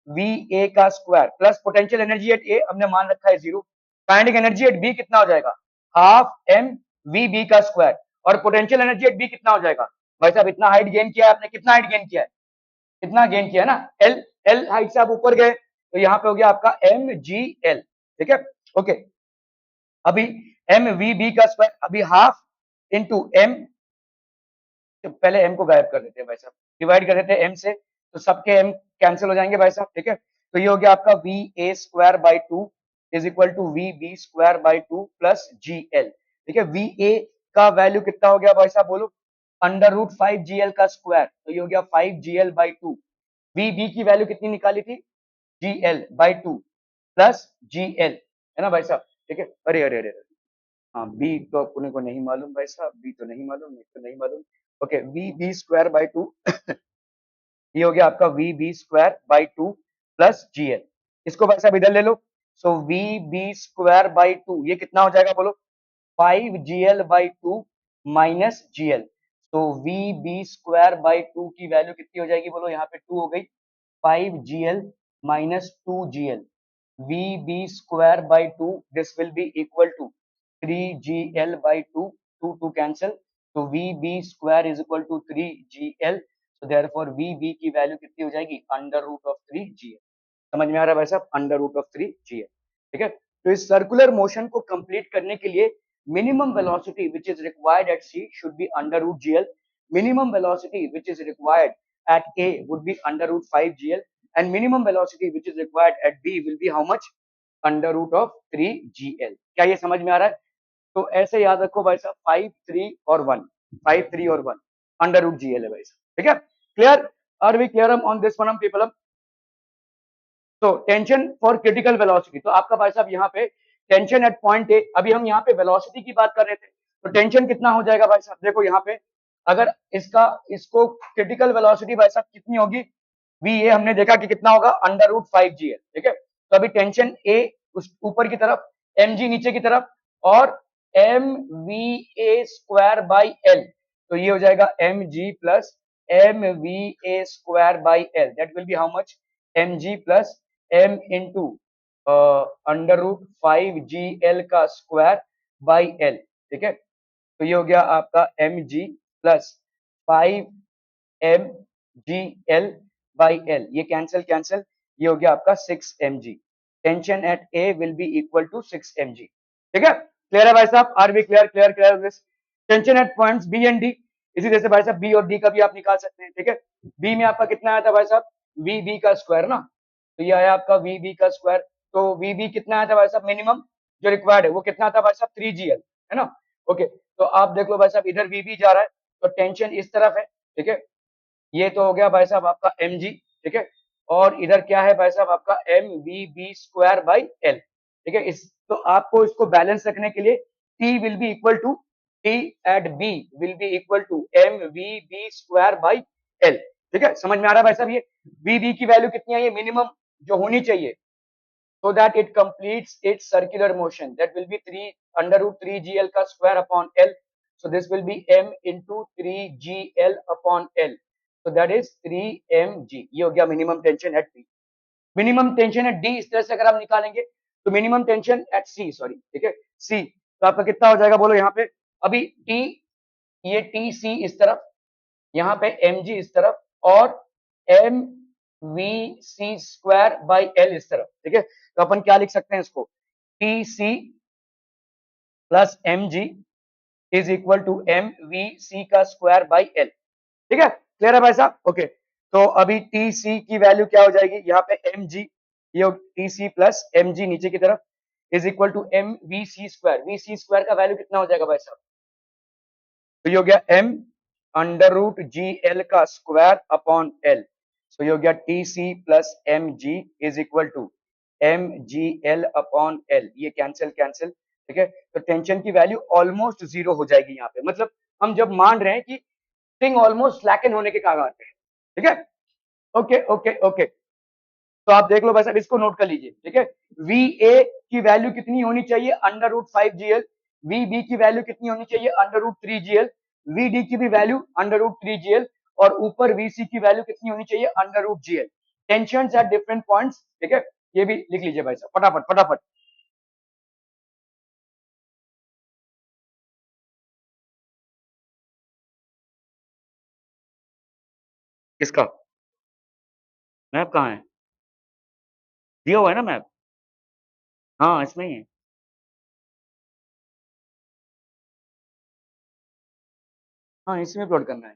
वी ए का square plus potential energy at A हमने मान रखा है zero. Kinetic energy at B कितना हो जाएगा? हाफ एम वी बी का स्क्वायर, और पोटेंशियल एनर्जी एट बी कितना हो जाएगा? भाई साहब इतना हाइट गेन किया है आपने, कितना हाइट गेन किया है? कितना गेन किया है ना, एल एल हाइट से आप ऊपर गए, तो यहाँ पे हो गया आपका एम जी एल, ठीक है ओके। अभी एम वी बी का स्क्वायर, अभी हाफ इंटू एम, पहले एम को गायब कर देते हैं भाई साहब, डिवाइड कर देते हैं एम से, तो सबके एम कैंसिल हो जाएंगे भाई साहब, ठीक है, तो ये हो गया आपका V A square by 2 is equal to V B square by 2 plus G L, ठीक है। वी ए का वैल्यू कितना हो गया भाई साहब बोलो? अंडर रूट 5gl का स्क्वायर, तो ये हो गया 5gl बाई 2। वी बी की वैल्यू कितनी निकाली थी? gl बाई 2 प्लस gl, है ना भाई साहब, ठीक है। अरे अरे अरे, हाँ बी तो अपने को नहीं मालूम भाई साहब, बी तो नहीं मालूम, मेरे को नहीं मालूम, okay, V B square by 2 ये हो गया आपका we B square by 2 plus G L, इसको भाई साहब इधर ले लो, so V B square by 2 ये कितना हो जाएगा बोलो? 5gl बाई 2 माइनस जीएल, तो वी बी स्क्वायर बाई 2 की वैल्यू कितनी हो जाएगी बोलो? यहाँ पे 2 हो गई, 5gl minus 2gl, vb square by 2, this will be equal to 3gl by 2, 2 2 cancel, तो vb square is equal to 3gl, so therefore vb की वैल्यू कितनी हो जाएगी? Under root of 3gl। समझ में आ रहा है भाई साहब? अंडर रूट ऑफ 3gl, ठीक है। तो इस सर्कुलर मोशन को कंप्लीट करने के लिए minimum velocity which is required at C should be under root GL, minimum velocity which is required at A would be under root 5gl, and minimum velocity which is required at B will be how much? Under root of 3gl। क्या ये समझ में आ रहा है? तो ऐसे याद रखो भाई साहब, 5 3 और 1, 5 3 और 1 अंडर रूट जीएल है भाई साहब, ठीक है clear? Are we clear on this one people? तो टेंशन फॉर क्रिटिकल वेलोसिटी, तो आपका भाई साहब यहाँ पे टेंशन एट पॉइंट ए, अभी हम यहाँ पे वेलोसिटी की बात कर रहे थे, तो टेंशन कितना हो जाएगा भाई साहब? देखो यहाँ पे अगर इसको क्रिटिकल वेलोसिटी भाई साहब कितनी होगी? वी ए हमने देखा कि कितना होगा अंडर रूट 5 GL, ठीक है। तो अभी टेंशन ए उस ऊपर की तरफ, एम जी नीचे की तरफ, और M we A square by L, तो ये हो जाएगा M ji plus M we A square by L, that will be how much, M ji plus M into under root 5 GL का स्क्वायर बाई एल, ठीक है। तो ये हो गया आपका M G plus 5 mgl by L, ये cancel cancel, ये हो गया आपका 6 mg। Tension at A will be equal to 6 mg, ठीक है। क्लियर है भाई साहब, are we clear clear clear this. Tension at points B and D, इसी तरह से भाई साहब बी और डी का भी आप निकाल सकते हैं, ठीक है। बी में आपका कितना आया था भाई साहब, वी बी का स्क्वायर ना, तो ये आया आपका वी बी का स्क्वायर। तो वी बी कितना आया था भाई साहब, मिनिमम जो रिक्वायर्ड है वो कितना था भाई साहब, 3GL, है ना। ओके, तो आप देख लो भाई साहब, इधर वी बी जा रहा है तो टेंशन इस तरफ है, ठीक है। ये तो हो गया भाई साहब आपका एम जी, ठीक है। और इधर क्या है भाई साहब आपका M V B square by L, ठीक है। इस तो आपको इसको बैलेंस रखने के लिए T will be equal to, T at B will be equal to M V B square by L, ठीक है। समझ में आ रहा है भाई साहब, ये वी बी की वैल्यू कितनी है, ये मिनिमम जो होनी चाहिए, so that it completes its circular motion, that will be 3 under root 3GL का square upon L, so this will be m into 3GL upon L, so that is 3mg। ये हो गया minimum tension at B. Minimum tension at D इस तरह से अगर आप निकालेंगे तो minimum tension at C, sorry, ठीक है, सी, तो आपका कितना हो जाएगा बोलो यहाँ पे, अभी टी, ये टी सी इस तरफ, यहाँ पे एम जी इस तरफ, और M V C square by L इस तरफ, ठीक है। तो अपन क्या लिख सकते हैं इसको, T C plus M G is equal to M V C का स्क्वायर बाई एल, ठीक है। क्लियर है भाई साहब, ओके। तो अभी टी सी की वैल्यू क्या हो जाएगी, यहाँ पे एम जी, ये T C plus M G नीचे की तरफ is equal to M V C square का वैल्यू कितना हो जाएगा भाई साहब, तो ये हो गया m under root G L का स्क्वायर अपॉन एल, सो ये हो गया T C plus M G is equal to M G L upon L, ये कैंसिल कैंसिल, ठीक है। तो टेंशन की वैल्यू ऑलमोस्ट जीरो हो जाएगी यहाँ पे, मतलब हम जब मान रहे हैं कि थिंग ऑलमोस्ट स्लैकन होने के कागार पे है, ठीक है। ओके ओके ओके, तो आप देख लो भाई साहब, इसको नोट कर लीजिए, ठीक है। वी ए की वैल्यू कितनी होनी चाहिए, under root 5GL, V B की वैल्यू कितनी होनी चाहिए, under root 3GL, we D की भी वैल्यू अंडर रूट 3GL, और ऊपर वी सी की वैल्यू कितनी होनी चाहिए, under root GL। Tension at different points, ठीक है, ये भी लिख लीजिए भाई साहब, फटाफट फटाफट। किसका मैप कहाँ है, दिया हुआ है ना मैप, हाँ इसमें ही है। हाँ इसमें प्लॉट करना है।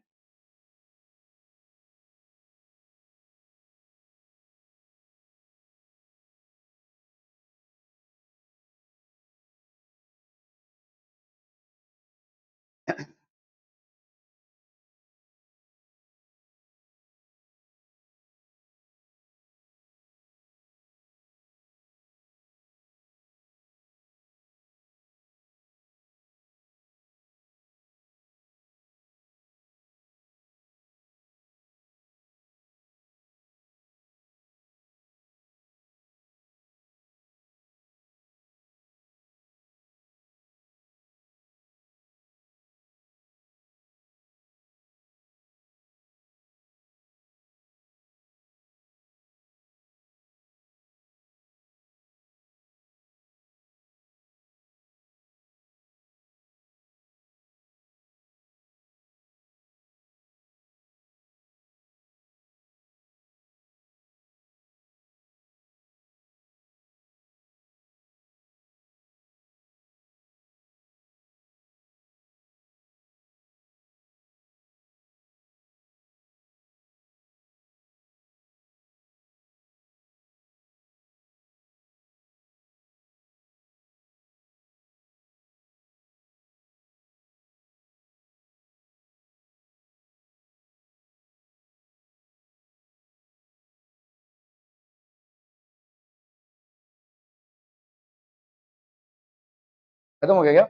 खत्म हो गया क्या?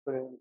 हम्म,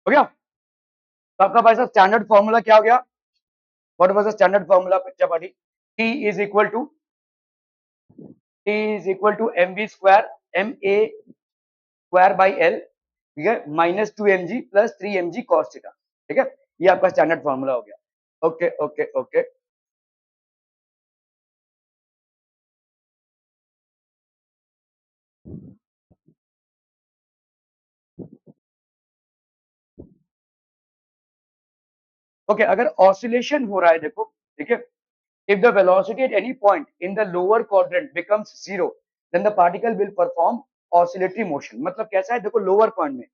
हो गया। तो आपका भाई साहब स्टैंडर्ड फॉर्मूला क्या हो गया? What was the standard formula party? T is equal to M we square M A square by L, ठीक है, minus 2 mg plus 3 mg cos theta, ठीक है। ये आपका स्टैंडर्ड फॉर्मूला हो गया। Okay okay okay okay. अगर ऑसिलेशन हो रहा है, देखो, ठीक है, if the velocity at any point in the lower quadrant becomes zero, then the particle will perform oscillatory motion। मतलब कैसा है, देखो, लोअर पॉइंट में,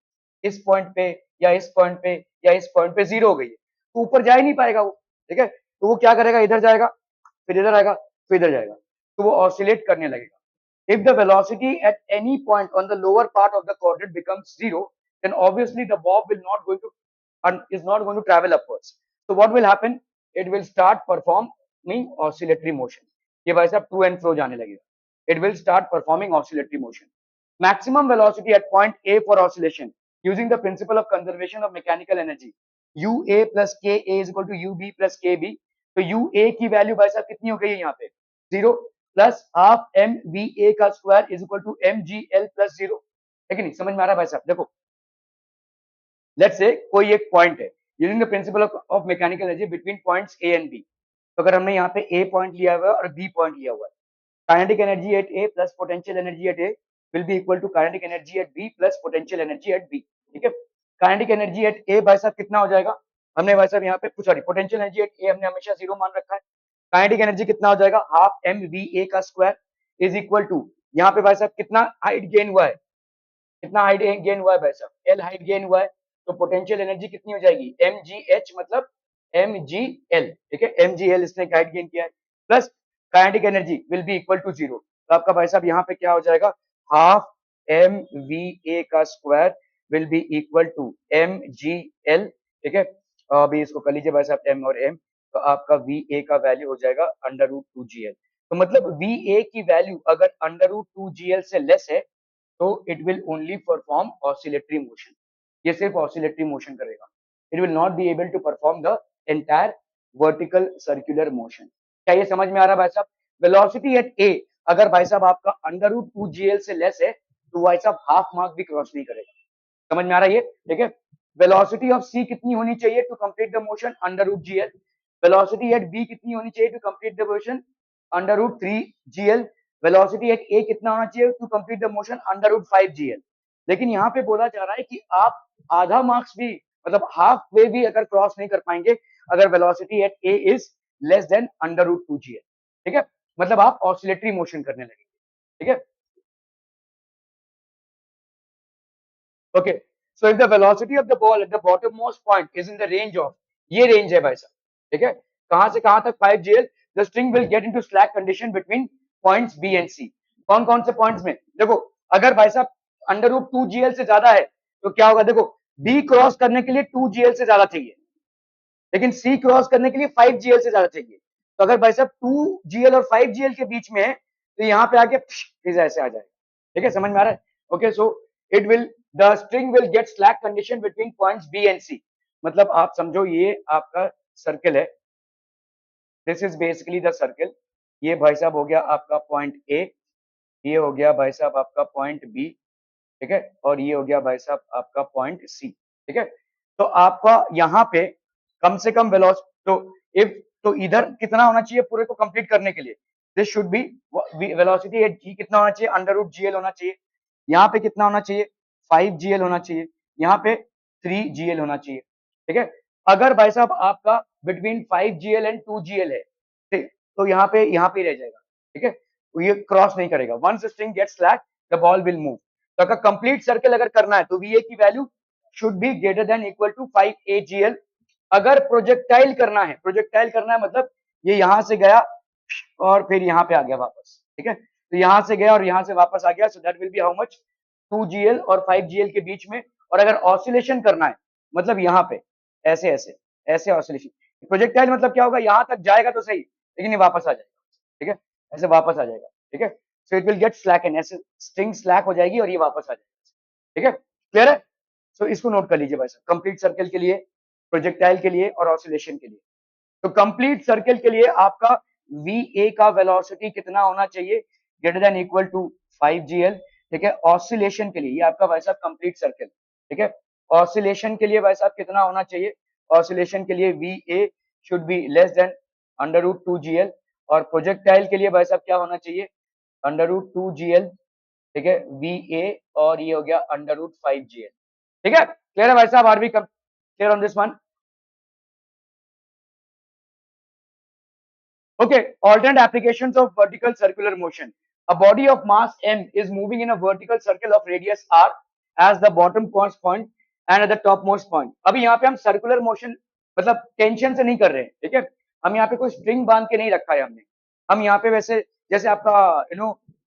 इस पॉइंट पे या इस पॉइंट पे या इस पॉइंट पे जीरो हो गई है, तो ऊपर जा ही नहीं पाएगा वो, ठीक है। तो वो क्या करेगा, इधर जाएगा, फिर इधर आएगा, फिर इधर जाएगा, तो वो ऑसिलेट करने लगेगा। If the velocity at any point on the lower part of the quadrant becomes zero, then obviously the bob will not going to and is not going to travel upwards. So what will happen? It will start performing oscillatory motion. ये भाई साहब to and fro जाने लगेगा. It will start performing oscillatory motion. Maximum velocity at point A for oscillation using the principle of conservation of mechanical energy. UA plus KA is equal to UB plus KB. तो UA की value भाई साहब कितनी हो गई है यहाँ पे? Zero plus half M we A का square is equal to M G L plus zero, है कि नहीं? समझ में आ रहा है भाई साहब? देखो, लेट्स से कोई एक पॉइंट है, using the principle of mechanical energy between points A and B. तो अगर हमने यहाँ पे ए पॉइंट लिया हुआ है और बी पॉइंट लिया हुआ है, kinetic energy at A plus potential energy at A will be equal to kinetic energy at B plus potential energy at B, ठीक है। काइनेटिक एनर्जी एट ए भाई साहब कितना हो जाएगा? हमने भाई साहब यहाँ पे, sorry, potential energy at A हमने हमेशा जीरो मान रखा है। काइनेटिक एनर्जी कितना हो जाएगा? हाफ एम वी ए का स्क्वायर इज इक्वल टू, यहाँ पे भाई साहब कितना हाइट गेन हुआ है, कितना हाइट गेन हुआ है भाई साहब? एल हाइट गेन हुआ है, तो पोटेंशियल एनर्जी कितनी हो जाएगी? एम जी एच मतलब एम जी एल, ठीक है, एम जी एल इसने हाइट गेन किया है, plus kinetic energy will be equal to zero. तो आपका भाई साहब यहाँ पे क्या हो जाएगा? हाफ एम वी ए का square will be equal to M G L, ठीक है। अभी इसको कर लीजिए भाई साहब, एम और एम, तो आपका वी ए का वैल्यू हो जाएगा अंडर रूट टू जी एल। तो मतलब वी ए की वैल्यू अगर अंडर रूट टू जी एल से लेस है, तो it will only perform oscillatory motion. ये सिर्फ ऑसिलेटरी मोशन करेगा, it will not be able to perform the entire vertical circular motion. क्या ये समझ में आ रहा है भाई साहब? वेलोसिटी एट ए अगर भाई साहब आपका अंडर रूट टू जीएल से लेस है, तो भाई साहब हाफ मार्क भी क्रॉस नहीं करेगा। समझ में आ रहा है ये? ठीक है। वेलोसिटी ऑफ सी कितनी होनी चाहिए to complete the motion? Under root GL. Velocity at B कितनी होनी चाहिए to complete the motion? Under root three GL. Velocity at A कितना होना चाहिए to complete the motion? Under root five GL. लेकिन यहाँ पे बोला जा रहा है कि आप आधा मार्क्स भी, मतलब हाफ वे भी अगर क्रॉस नहीं कर पाएंगे अगर velocity at A is less than under root two GL, ठीक है। मतलब आप ऑसिलेटरी मोशन करने लगेंगे, ठीक है। Okay, so if the velocity of the ball at the bottommost point is in the range of, ये रेंज है भाई साहब, ठीक है, कहां से कहां तक 5gl, the string will get into slack condition between points B and C। कौन कौन से पॉइंट्स में? देखो, अगर भाई साहब अंडर रूट टू जीएल से ज्यादा है, तो क्या होगा? देखो, B क्रॉस करने के लिए 2gl से ज्यादा चाहिए, लेकिन C क्रॉस करने के लिए 5gl से ज्यादा चाहिए। तो अगर भाई साहब 2gl और 5gl के बीच में है, तो यहाँ पे आके फिर ऐसे आ जाएगा, ठीक है। समझ में आ रहा है? Okay, so it will, the string will get slack condition between points B and C. मतलब आप समझो ये आपका सर्कल है, this is basically the circle. ये भाई साहब हो गया आपका पॉइंट ए, ये हो गया भाई साहब आपका पॉइंट बी, ठीक है, और ये हो गया भाई साहब आपका पॉइंट सी, ठीक है। तो आपका यहाँ पे कम से कम वेलोसिटी, तो इफ, तो इधर कितना होना चाहिए पूरे को कंप्लीट करने के लिए? This should be velocity at G कितना होना चाहिए? अंडर रूट जीएल होना चाहिए। यहाँ पे कितना होना चाहिए? 5gl होना चाहिए। यहाँ पे 3gl होना चाहिए, ठीक है। अगर भाई साहब आपका बिटवीन 5gl एंड 2gl है, ठीक, तो यहाँ पे ही रह जाएगा, ठीक है। ये क्रॉस नहीं करेगा। Once string gets slack the ball will move. तो अगर कंप्लीट सर्कल अगर करना है तो वीए की वैल्यू should be greater than equal to 5 AGL। अगर प्रोजेक्टाइल करना है, प्रोजेक्टाइल करना है मतलब ये यहां से गया और फिर यहाँ पे आ गया वापस, ठीक है, तो यहां से गया और यहां से वापस आ गया, सो that will be how much 2GL और 5GL के बीच में। और अगर ऑसिलेशन करना है मतलब यहाँ पे ऐसे ऐसे ऐसे ऑसिलेशन, प्रोजेक्टाइल मतलब क्या होगा, यहां तक जाएगा तो सही लेकिन ये वापस आ जाएगा, ठीक है, ऐसे वापस आ जाएगा, ठीक है, सो it will get slack and ऐसे स्ट्रिंग स्लैक हो जाएगी और ये वापस आ जाएगा, ठीक है, क्लियर है। सो इसको नोट कर लीजिए भाई साहब, कंप्लीट सर्कल के लिए, प्रोजेक्टाइल के लिए और ऑसिलेशन के लिए। तो कंप्लीट सर्कल के लिए आपका वी का वेलोसिटी कितना होना चाहिए, greater than equal to 5GL, ठीक है। ऑसिलेशन के लिए ये आपका भाई साहब कंप्लीट सर्कल, ठीक है, ऑसिलेशन के लिए भाई साहब कितना होना चाहिए, ऑसिलेशन के लिए V should be less than √2GL। और प्रोजेक्टाइल के लिए भाई साहब क्या होना चाहिए, √2GL, ठीक है, वी और ये हो गया √5GL, ठीक है, क्लियर है भाई साहब, are we clear on this one. Okay, alternate applications of vertical circular motion. A body of mass m is moving in a vertical circle of radius r as the bottommost point and at the topmost point. अभी यहाँ पे हम circular motion मतलब tension से नहीं कर रहे हैं, ठीक है, हम यहाँ पे कोई स्ट्रिंग बांध के नहीं रखा है हमने, हम यहाँ पे वैसे जैसे आपका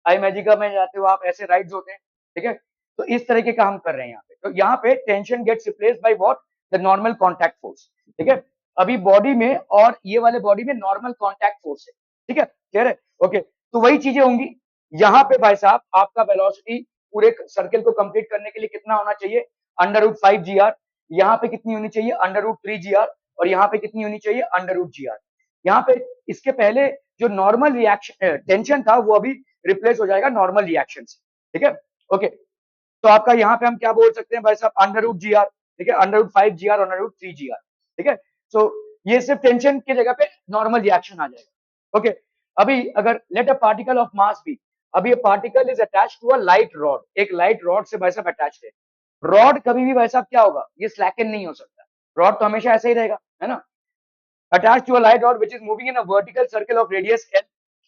आई मैजिका में जाते हो आप ऐसे राइड्स होते हैं, ठीक है, तो इस तरीके का हम कर रहे हैं यहाँ पे। तो यहाँ पे tension gets replaced by what, the normal contact force, ठीक है, अभी बॉडी में और ये वाले बॉडी में नॉर्मल कॉन्टैक्ट फोर्स है, ठीक है, क्लियर है, ओके। तो वही चीजें होंगी यहाँ पे भाई साहब, आपका वेलोसिटी पूरे सर्कल को कंप्लीट करने के लिए कितना होना चाहिए, √5GR, यहाँ पे कितनी होनी चाहिए, √3GR, और यहाँ पे कितनी होनी चाहिए, √GR। यहाँ पे इसके पहले जो नॉर्मल रिएक्शन टेंशन था वो अभी रिप्लेस हो जाएगा नॉर्मल रिएक्शन से, ठीक है, ओके। तो आपका यहाँ पे हम क्या बोल सकते हैं भाई साहब, √GR, ठीक है, √5GR और √3GR, ठीक है। सो ये सिर्फ टेंशन की जगह पे नॉर्मल रिएक्शन आ जाएगा, ओके। अभी अगर let a particle of mass B, अभी ये particle is attached to a light rod, एक लाइट रॉड से भाई साहब अटैच्ड है। रॉड कभी भी भाई साहब क्या होगा, ये स्लैकन नहीं हो सकता, रॉड तो हमेशा ऐसे ही रहेगा, है ना, attached to a light rod which is moving in a vertical circle of radius l,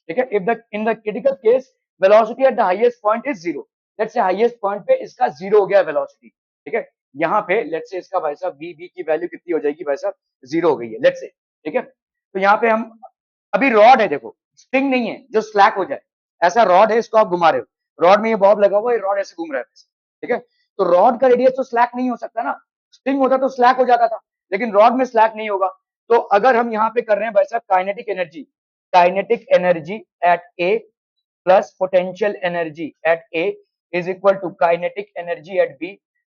ठीक है, if the in the critical case velocity at the highest point is 0, let's say highest point पे इसका 0 हो गया velocity, ठीक है, यहाँ पे let's say इसका भाई साहब v की वैल्यू कितनी हो जाएगी भाई साहब, 0 हो गई है let's say, ठीक है। तो यहाँ पे हम अभी रॉड है, देखो स्ट्रिंग नहीं है जो स्लैक हो जाए, ऐसा रॉड है, इसको आप घुमा रहे हो, रॉड में ये बॉब लगा हुआ है, रॉड ऐसे घूम रहा है, ठीक है, तो रॉड का रेडियस तो स्लैक नहीं हो सकता ना, स्ट्रिंग होता तो स्लैक हो जाता था, लेकिन रॉड में स्लैक नहीं होगा। तो अगर हम यहाँ पे कर रहे हैं भाई साहब kinetic energy at A plus potential energy at A is equal to kinetic energy at B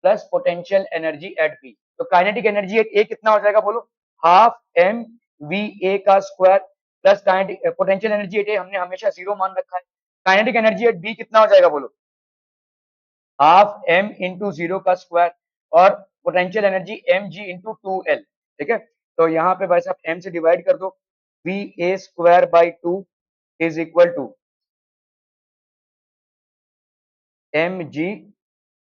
plus potential energy at B. तो काइनेटिक एनर्जी एट ए कितना हो जाएगा बोलो, हाफ एम वी ए का square plus kinetic potential energy at A हमने हमेशा 0 मान रखा है, काइनेटिक एनर्जी एट बी कितना हो जाएगा बोलो, हाफ एम इंटू 0 का स्क्वायर और potential energy M G into 2L, ठीक है। तो यहाँ पे भाई साहब m से डिवाइड कर दो, V A square by 2 is equal to M G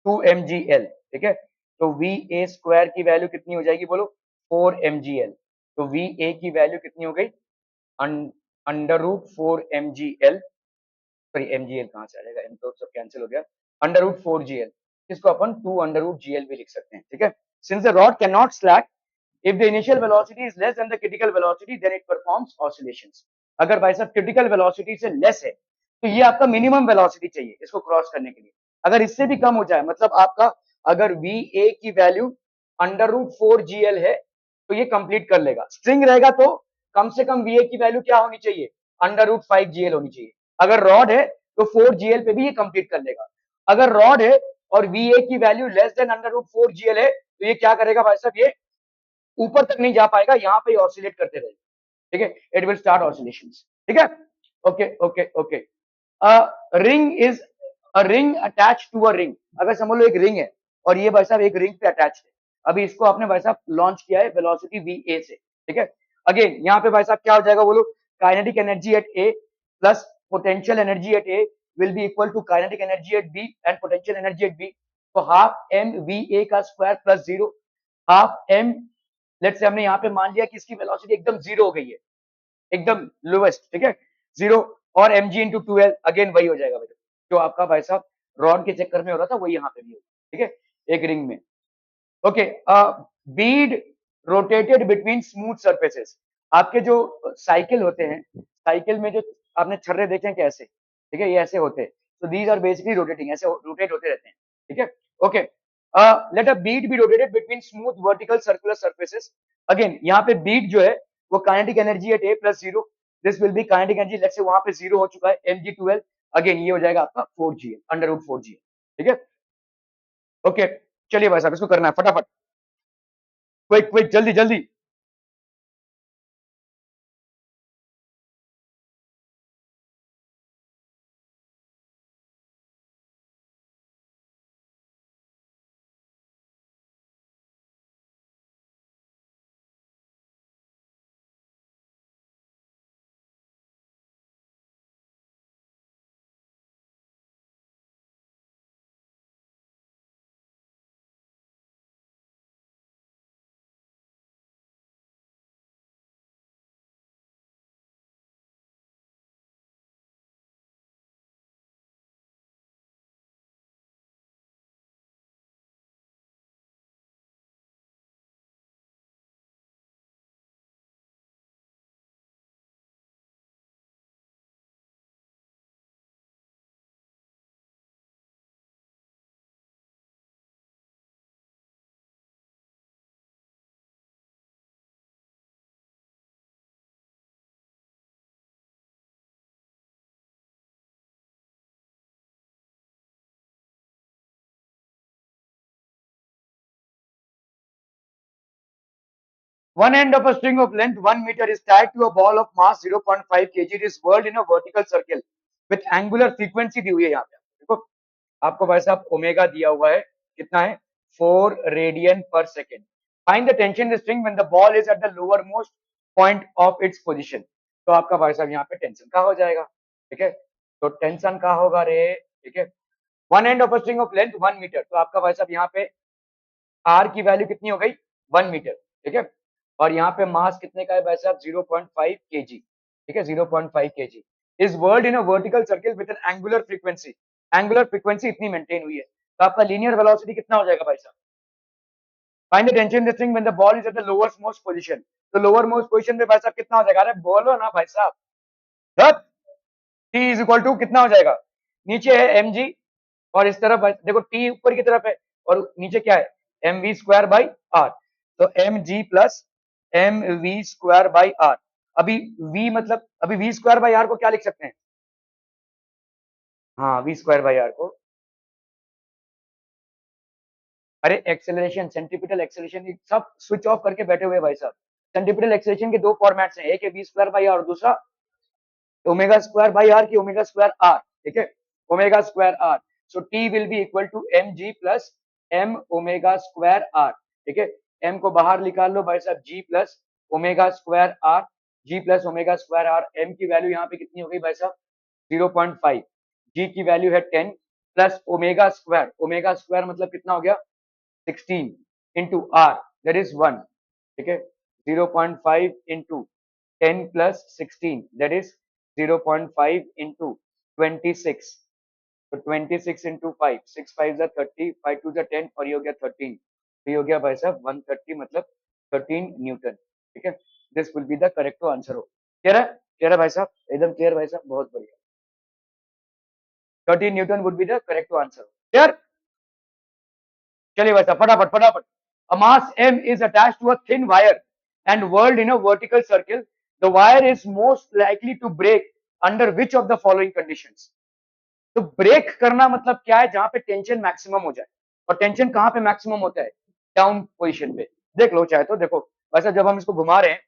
2mgl, ठीक है। तो वी ए स्क्वायर की वैल्यू कितनी हो जाएगी बोलो, 4mgl। तो वी ए की वैल्यू कितनी हो गई, √4mgl, सॉरी mgl कहाँ से आ जाएगा, m तो सब कैंसिल हो गया, √4gl, इसको अपन 2√gl भी लिख सकते हैं, ठीक है। Since the rod can not slack, if the initial velocity is less than the critical velocity then it performs oscillations। अगर भाई साहब क्रिटिकल वेलोसिटी से लेस है तो ये आपका मिनिमम वेलोसिटी चाहिए इसको क्रॉस करने के लिए, अगर इससे भी कम हो जाए मतलब आपका अगर वी ए की वैल्यू √4GL है तो ये कंप्लीट कर लेगा, स्ट्रिंग रहेगा तो कम से कम वी ए की वैल्यू क्या होनी चाहिए, √5GL होनी चाहिए, अगर रॉड है तो 4GL पे भी ये कंप्लीट कर लेगा, अगर रॉड है और वी ए की वैल्यू लेस देन √4GL है तो ये क्या करेगा भाई साहब, ये ऊपर तक नहीं जा पाएगा, यहाँ पे ऑसिलेट करते रहेगा, ठीक है, इट विल स्टार्ट ऑसिलेशंस, ठीक है, okay okay okay. Ring is a ring attach to a ring, अगर समझ लो एक रिंग है और ये भाई साहब एक रिंग पे अटैच है, अभी इसको आपने भाई साहब लॉन्च किया है वेलोसिटी वी ए से, ठीक है, अगेन यहाँ पे भाई साहब क्या हो जाएगा बोलो, kinetic energy at A plus potential energy at A will be equal to kinetic energy at B and potential energy at B, तो हाफ एम वी ए का square plus 0, half M, let's say हमने यहाँ पे मान लिया कि इसकी velocity एकदम 0 हो गई है, एकदम लोवेस्ट, ठीक है, 0, और एम जी इंटू 12 अगेन वही हो जाएगा भाई, जो आपका भाई साहब रॉड के चक्कर में हो रहा था वही यहाँ पे भी होगा, ठीक है, एक रिंग में। Okay, Beed rotated between smooth surfaces. आपके जो साइकिल होते हैं, साइकिल में जो आपने छर्रे देखे हैं कैसे, ठीक है, ये ऐसे होते हैं, तो दीज आर बेसिकली रोटेटिंग, ऐसे रोटेट होते रहते हैं, ठीक है। Okay, let a bead be rotated between smooth vertical circular surfaces. Again यहाँ पे बीड जो है वो kinetic energy at A plus zero, this will be kinetic energy, let's say वहां पे जीरो हो चुका है एम जी 12, अगेन ये हो जाएगा आपका 4 जी अंडर रूट 4 जी, ठीक है। ओके, चलिए भाई साहब इसको करना है फटाफट, क्विक क्विक जल्दी जल्दी। One end of a string of length 1 meter is tied to a ball of mass 0.5 kg. It is whirled in a vertical circle with angular frequency दी हुई है यहाँ पे, देखो आपको भाई साहब ओमेगा दिया हुआ है, कितना है 4 रेडियन पर second. Find the tension in the string when the ball is at the lower most point of its position. तो आपका भाई साहब यहाँ पे टेंशन का हो जाएगा, ठीक है, तो टेंशन का होगा रे, ठीक है। One end of a string of length 1 metre, तो आपका भाई साहब यहाँ पे आर की वैल्यू कितनी हो गई 1 मीटर, ठीक है, और यहाँ पे मास कितने का है भाई साहब 0.5 केजी, ठीक है, 0.5 KG is world in a vertical circle with N angular frequency, angular frequency इतनी मेंटेन हुई है, तो आपका लीनियर वेलोसिटी कितना हो जाएगा भाई साहब। Find the tension in the string when the ball is at the lower most position, तो लोअर मोस्ट पोजीशन पे भाई साहब कितना हो जाएगा, अरे बोलो ना भाई साहब, टी इज इक्वल टू कितना हो जाएगा, नीचे है एम जी और इस तरफ देखो टी ऊपर की तरफ है और नीचे क्या है M we square by R, तो M ji plus M we square by R. अभी v मतलब अभी वी स्क्वायर बाई आर को क्या लिख सकते हैं, हाँ वी स्क्वायर बाई आर को, अरे एक्सेलरेशन सेंट्रीपिटल एक्सेलरेशन सब स्विच ऑफ करके बैठे हुए भाई साहब। सेंट्रीपिटल एक्सेलरेशन के दो फॉर्मेट्स हैं, एक है वी स्क्वायर बाई आर और दूसरा ओमेगा स्क्वायर बाई आर की ओमेगा स्क्वायर आर, ठीक है, omega square R, so T will be equal to M G plus M omega square R, ठीक है, एम को बाहर निकाल लो भाई साहब G plus omega square R, G plus omega square R, M की वैल्यू यहाँ पे कितनी हो गई भाई साहब 0.5, जी की वैल्यू है 10 प्लस ओमेगा स्क्वायर मतलब कितना हो गया 16 इंटू आर दैट इज 1, ठीक है, 0.5 into 10 plus 16 that is 0.5 into 26, तो 26 इंटू 5, 6 5 जा 30, 5 2 जा 10 और ये हो गया 13, तो ये हो गया भाई साहब 130 मतलब 13 न्यूटन, ठीक है, this will be the correct answer हो, क्लियर है भाई साहब, एकदम क्लियर भाई साहब, बहुत बढ़िया, 13 Newton would be the correct answer, clear. चलिए भाई साहब फटाफट फटाफट, a mass m is attached to a thin wire and whirled in a vertical circle, the wire is most likely to break under which of the following conditions। तो break करना मतलब क्या है, जहां पे टेंशन मैक्सिमम हो जाए, और टेंशन कहां पे मैक्सिमम होता है डाउन पोजीशन पे, देख लो चाहे तो, देखो वैसे जब हम इसको घुमा रहे हैं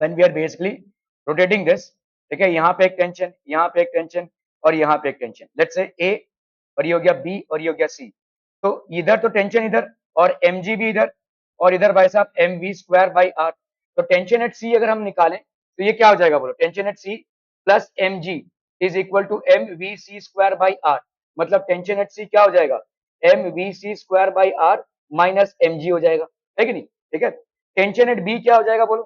when we are basically rotating this, ठीक है, यहाँ पे एक टेंशन, यहाँ पे एक टेंशन और यहाँ पे एक टेंशन, लेट्स से ए और ये हो गया बी और ये हो गया सी, तो इधर तो टेंशन इधर और एम जी भी इधर और इधर भाई साहब M we square by R, तो टेंशन एट सी अगर हम निकालें तो ये क्या हो जाएगा बोलो, tension at C plus M G is equal to M V C square by R, मतलब टेंशन एट सी क्या हो जाएगा M V C square by R minus M G हो जाएगा, है कि नहीं, ठीक है। टेंशन एट बी क्या हो जाएगा बोलो,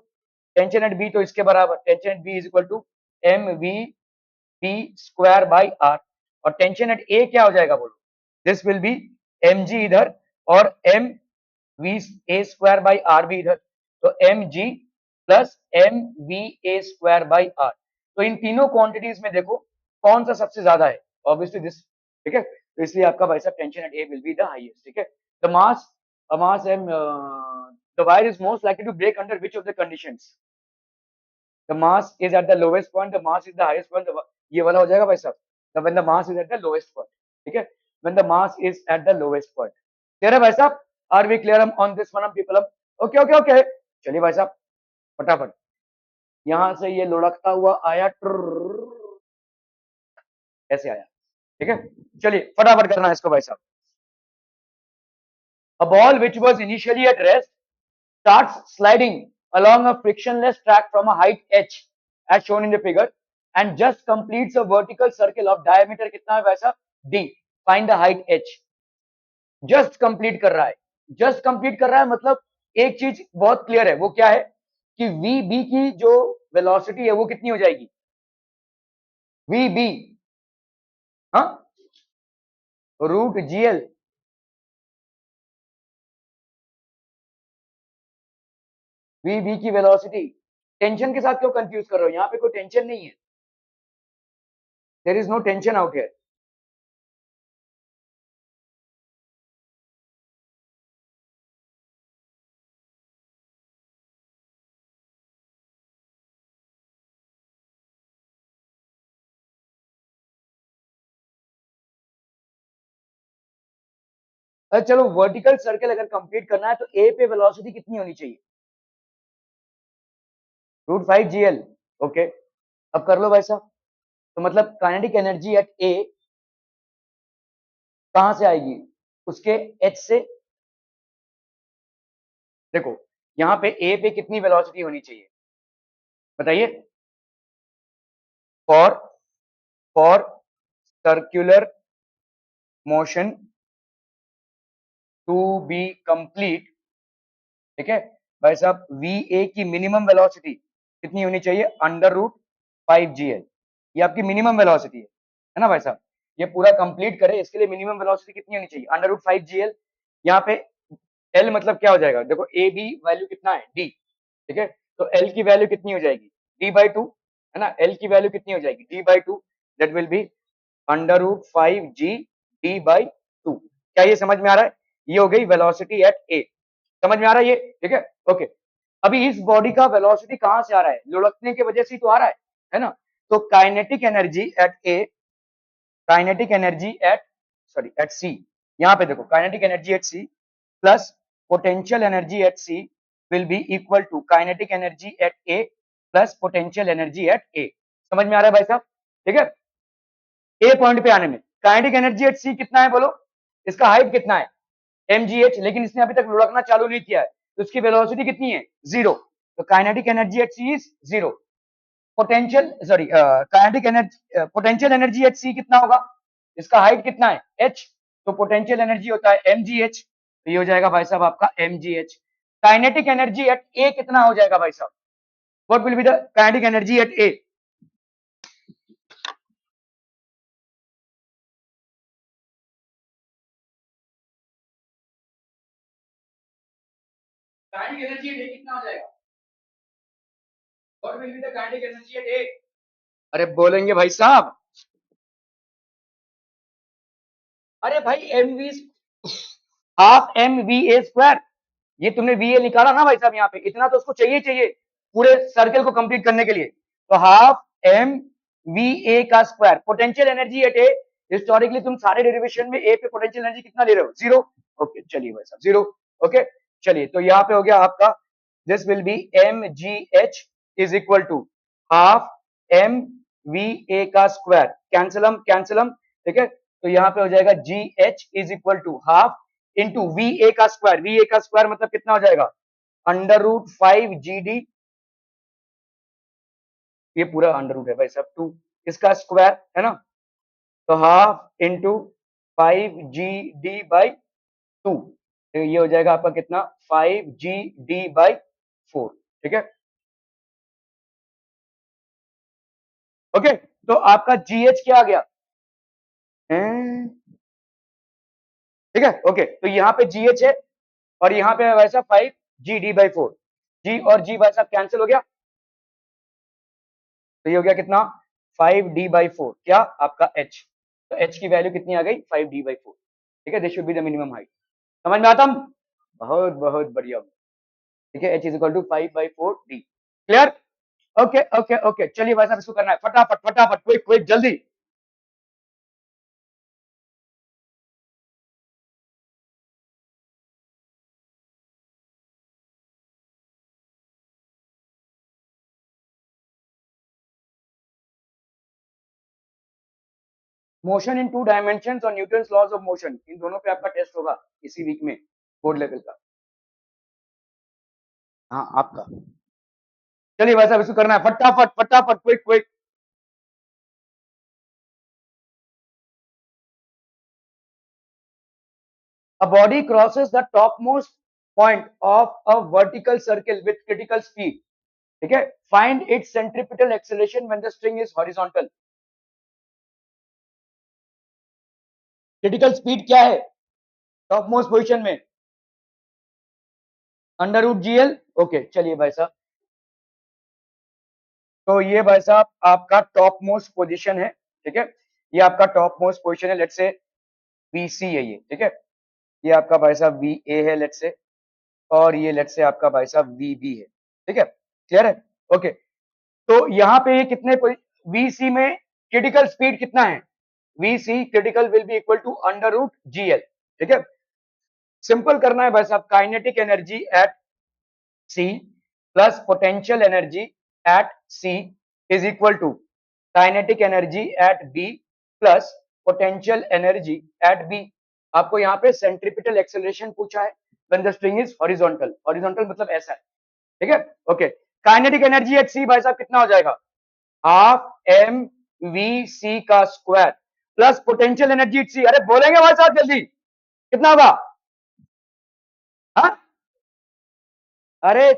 टेंशन एट बी तो इसके बराबर, tension at B is equal to M V B square by R, और टेंशन एट ए क्या हो जाएगा बोलो, this will be M G इधर और M we A square by R भी इधर, तो M ji plus M we A square by R. तो इन तीनों क्वांटिटीज में देखो कौन सा सबसे ज्यादा है, ऑब्वियसली दिस, ठीक है। तो इसलिए आपका भाई साहब tension at A will be the highest, ठीक है। The mass M the wire is most likely to break under which of the conditions, the mass is at the lowest point, the mass is the highest point, ये वाला हो जाएगा भाई साहब, the when the mass is at the lowest point, ठीक है, when the mass is at the lowest point. Clear है भाई साहब, are we clear on this one people? Okay okay okay, चलिए भाई साहब फटाफट यहां से ये लुढ़कता हुआ आया, ऐसे आया, ठीक है। चलिए फटाफट करना है इसको भाई साहब। A ball which was initially at rest starts sliding along a frictionless track from a height h as shown in the figure and just completes a vertical circle of diameter कितना है वैसा d, find the height h। Just complete कर रहा है, just complete कर रहा है मतलब एक चीज बहुत क्लियर है, वो क्या है कि वी बी की जो वेलोसिटी है वो कितनी हो जाएगी, वी बी, हाँ, root G L, V B की वेलोसिटी। टेंशन के साथ क्यों कंफ्यूज कर रहे हो, यहाँ पे कोई टेंशन नहीं है, there is no tension out here. अरे चलो वर्टिकल सर्कल अगर कंप्लीट करना है तो ए पे वेलोसिटी कितनी होनी चाहिए, root five G L, okay. अब कर लो भाई साहब, तो मतलब काइनेटिक एनर्जी एट ए कहां से आएगी, उसके एच से। देखो यहाँ पे ए पे कितनी वेलोसिटी होनी चाहिए बताइए, for for circular motion to be complete, ठीक है भाई साहब, वी ए की मिनिमम वेलोसिटी कितनी होनी चाहिए, under root five G L, ये आपकी मिनिमम वेलोसिटी है ना भाई साहब। ये पूरा कंप्लीट करे इसके लिए मिनिमम वेलोसिटी कितनी होनी चाहिए, under root five G L. यहाँ पे एल मतलब क्या हो जाएगा, देखो ए बी वैल्यू कितना है डी, ठीक है, तो एल की वैल्यू कितनी हो जाएगी डी बाई टू, है ना, एल की वैल्यू कितनी हो जाएगी D by two, that will be under root five G D by two. क्या ये समझ में आ रहा है, ये हो गई वेलोसिटी एट ए, समझ में आ रहा है ये, ठीक है, ओके। अभी इस बॉडी का वेलोसिटी कहां से आ रहा है, लुढ़कने की वजह से ही तो आ रहा है ना। तो kinetic energy at A, kinetic energy at, sorry at C, यहां पे देखो kinetic energy at C plus potential energy at C will be equal to kinetic energy at A plus potential energy at A. समझ में आ रहा है भाई साहब, ठीक है। ए पॉइंट पे आने में काइनेटिक एनर्जी एट सी कितना है बोलो, इसका हाइट कितना है mgh, लेकिन इसने अभी तक लुढ़कना चालू नहीं किया है, तो इसकी वेलोसिटी कितनी है जीरो, तो kinetic energy at C is zero. Potential sorry kinetic energy potential energy at C कितना होगा, इसका हाइट कितना है h, तो पोटेंशियल एनर्जी होता है mgh, तो ये हो जाएगा भाई साहब आपका mgh। Kinetic energy at a कितना हो जाएगा भाई साहब, what will be the kinetic energy at a, kinetic energy at a कितना हो जाएगा, what will be the kinetic energy at a, अरे बोलेंगे भाई साहब, अरे भाई M V half M we A square, ये तुमने वी ए निकाला ना भाई साहब, यहाँ पे इतना तो उसको चाहिए चाहिए पूरे सर्कल को कंप्लीट करने के लिए, तो हाफ एम वी ए का square, potential energy at A, historically तुम सारे डेरिवेशन में ए पे पोटेंशियल एनर्जी कितना ले रहे हो, जीरो, ओके चलिए भाई साहब जीरो, ओके चलिए, तो यहाँ पे हो गया आपका, this will be M G H is equal to half M we A का स्क्वायर, कैंसलम, ठीक है, तो यहाँ पे हो जाएगा G H is equal to half into V A का स्क्वायर, वी ए का स्क्वायर मतलब कितना हो जाएगा under root five G D, ये पूरा अंडर रूट है भाई साहब टू, इसका स्क्वायर है ना, तो half into five G D by to, तो ये हो जाएगा आपका कितना five G D by four, ठीक है, ओके तो आपका GH क्या आ गया, ठीक है। ओके, तो यहाँ पे GH है और यहाँ पे भाई साहब 5 GD/4, G और G भाई साहब कैंसिल हो गया, तो ये हो गया कितना 5D/4, क्या आपका H, तो H की वैल्यू कितनी आ गई 5D/4, ठीक है। This should be the minimum height, समझ में आता, बहुत बहुत बढ़िया, ठीक है। H is equal to 5/4D, clear. Okay okay okay, चलिए भाई साहब इसको करना है फटाफट फटाफट, क्विक क्विक जल्दी। मोशन इन 2 डायमेंशन और न्यूटन्स लॉज ऑफ मोशन, इन दोनों पे आपका टेस्ट होगा इसी वीक में, बोर्ड लेवल का। हाँ आपका, चलिए भाई साहब इसको करना है फटाफट फटाफट, quick quick. A body crosses the topmost point of a vertical circle with critical speed, ठीक है। Find its centripetal acceleration when the string is horizontal. Critical speed क्या है टॉप मोस्ट पोजिशन में, √GL। ओके चलिए भाई साहब, तो ये भाई साहब आपका टॉप मोस्ट पोजीशन है, ठीक है। ये आपका टॉप मोस्ट पोजीशन है, लेट्स से VC है ये, ठीक है। ये आपका भाई साहब VA है लेट्स से, और ये लेट्स से आपका भाई साहब VB है, ठीक है, क्लियर है। ओके, तो यहाँ पे ये कितने VC में क्रिटिकल स्पीड कितना है, VC critical will be equal to √GL, ठीक है। सिंपल करना है भाई साहब, kinetic energy at C plus potential energy at C is equal to kinetic energy at B plus potential energy at B। आपको यहाँ पे सेंट्रीपिटल एक्सेलरेशन पूछा है when the string is horizontal, horizontal मतलब ऐसा है, ठीक है। Okay, kinetic energy at C भाई साहब कितना हो जाएगा, हाफ mvc का square plus potential energy at C, अरे बोलेंगे भाई साहब जल्दी, कितना होगा, हाँ अरे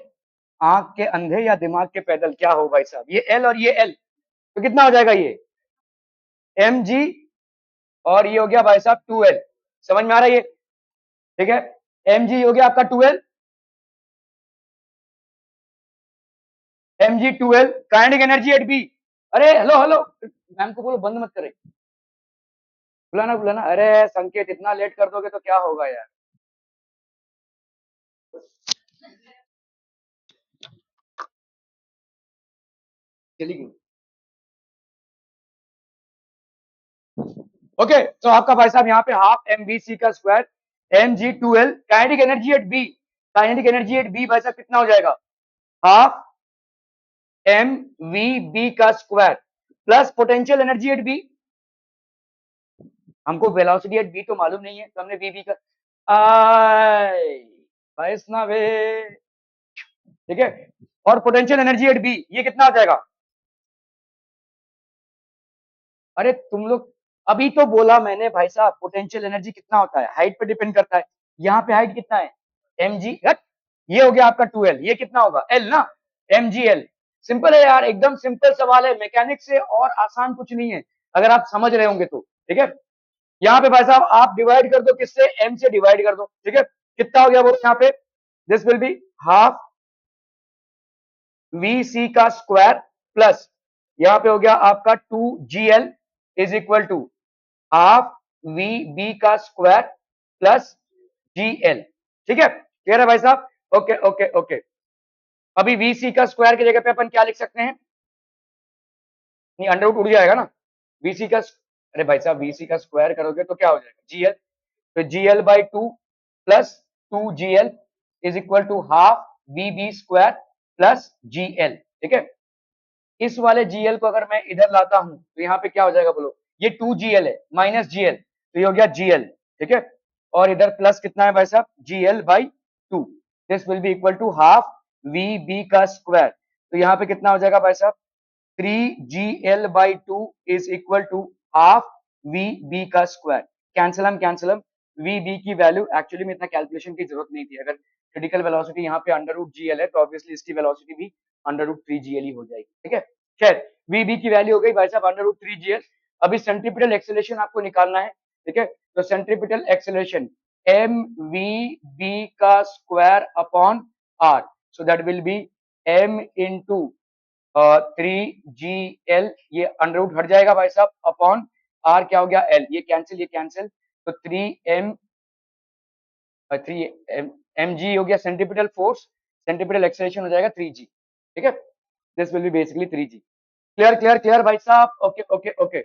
आंख के अंधे या दिमाग के पैदल, क्या हो भाई साहब, ये L और ये L, तो कितना हो जाएगा ये mg, और ये हो गया भाई साहब 2L, समझ में आ रहा है ये, ठीक है। mg हो गया आपका 2L, mg 2L, kinetic energy at B, अरे हेलो हेलो, मैम को बोलो बंद मत करे, बुलाना बुलाना, अरे संकेत इतना लेट कर दोगे तो क्या होगा यार, चली गई। ओके, तो आपका भाई साहब यहाँ पे हाफ mvc का square mg2l, kinetic energy at B, kinetic energy at B भाई साहब कितना हो जाएगा, हाफ mvb का square plus potential energy at B, हमको वेलोसिटी एट B तो मालूम नहीं है, तो हमने vb का वैष्णवे, ठीक है, और पोटेंशियल एनर्जी एट B ये कितना हो जाएगा, अरे तुम लोग अभी तो बोला मैंने भाई साहब, पोटेंशियल एनर्जी कितना होता है हाइट पे डिपेंड करता है, यहाँ पे हाइट कितना है mg, ये हो गया आपका 2L, ये कितना होगा L ना, mgl, सिंपल है यार, एकदम सिंपल सवाल है, मैकेनिक्स से और आसान कुछ नहीं है, अगर आप समझ रहे होंगे तो, ठीक है। यहाँ पे भाई साहब आप डिवाइड कर दो, किससे, m से डिवाइड कर दो, ठीक है, कितना हो गया वो यहाँ पे, this will be half VC का स्क्वायर प्लस यहाँ पे हो गया आपका 2GL is equal to half VB का स्क्वायर प्लस GL, ठीक है, क्लियर है भाई साहब। ओके ओके ओके, अभी VC का स्क्वायर की जगह पे अपन क्या लिख सकते हैं, नहीं अंडर रूट उड़ जाएगा ना, VC का, अरे भाई साहब VC का स्क्वायर करोगे तो क्या हो जाएगा GL, तो GL/2 plus 2GL is equal to half VB square plus GL, ठीक है। इस वाले GL को अगर मैं इधर लाता हूं तो यहाँ पे क्या हो जाएगा बोलो, ये 2GL है माइनस GL, तो ये हो गया GL, ठीक है, और इधर प्लस कितना है भाई साहब GL/2, this will be equal to half VB का स्क्वायर, तो यहाँ पे कितना हो जाएगा भाई साहब 3GL/2 is equal to half VB का स्क्वायर, कैंसलम कैंसलम, VB की वैल्यू एक्चुअली में इतना कैलकुलेशन की जरूरत नहीं थी, अगर क्रिटिकल वेलोसिटी यहाँ पे √GL है तो ऑब्वियसली इसकी वेलोसिटी भी √3GL ही हो जाएगी, ठीक है। खैर वी बी की वैल्यू हो गई भाई साहब अंडर रूट 3gl। अभी सेंट्रीपिटल एक्सेलरेशन आपको निकालना है, ठीक है। तो centripetal acceleration M V B का square upon R, so that will be M into 3gl, ये अंडर रूट हट जाएगा भाई साहब, अपॉन आर क्या हो गया एल, ये कैंसिल, तो 3 हो गया सेंट्रीपिटल फोर्स, सेंट्रीपिटल एक्सेलरेशन हो जाएगा 3g, ठीक है। This will B basically 3g। Clear भाई साहब, ओके ओके ओके।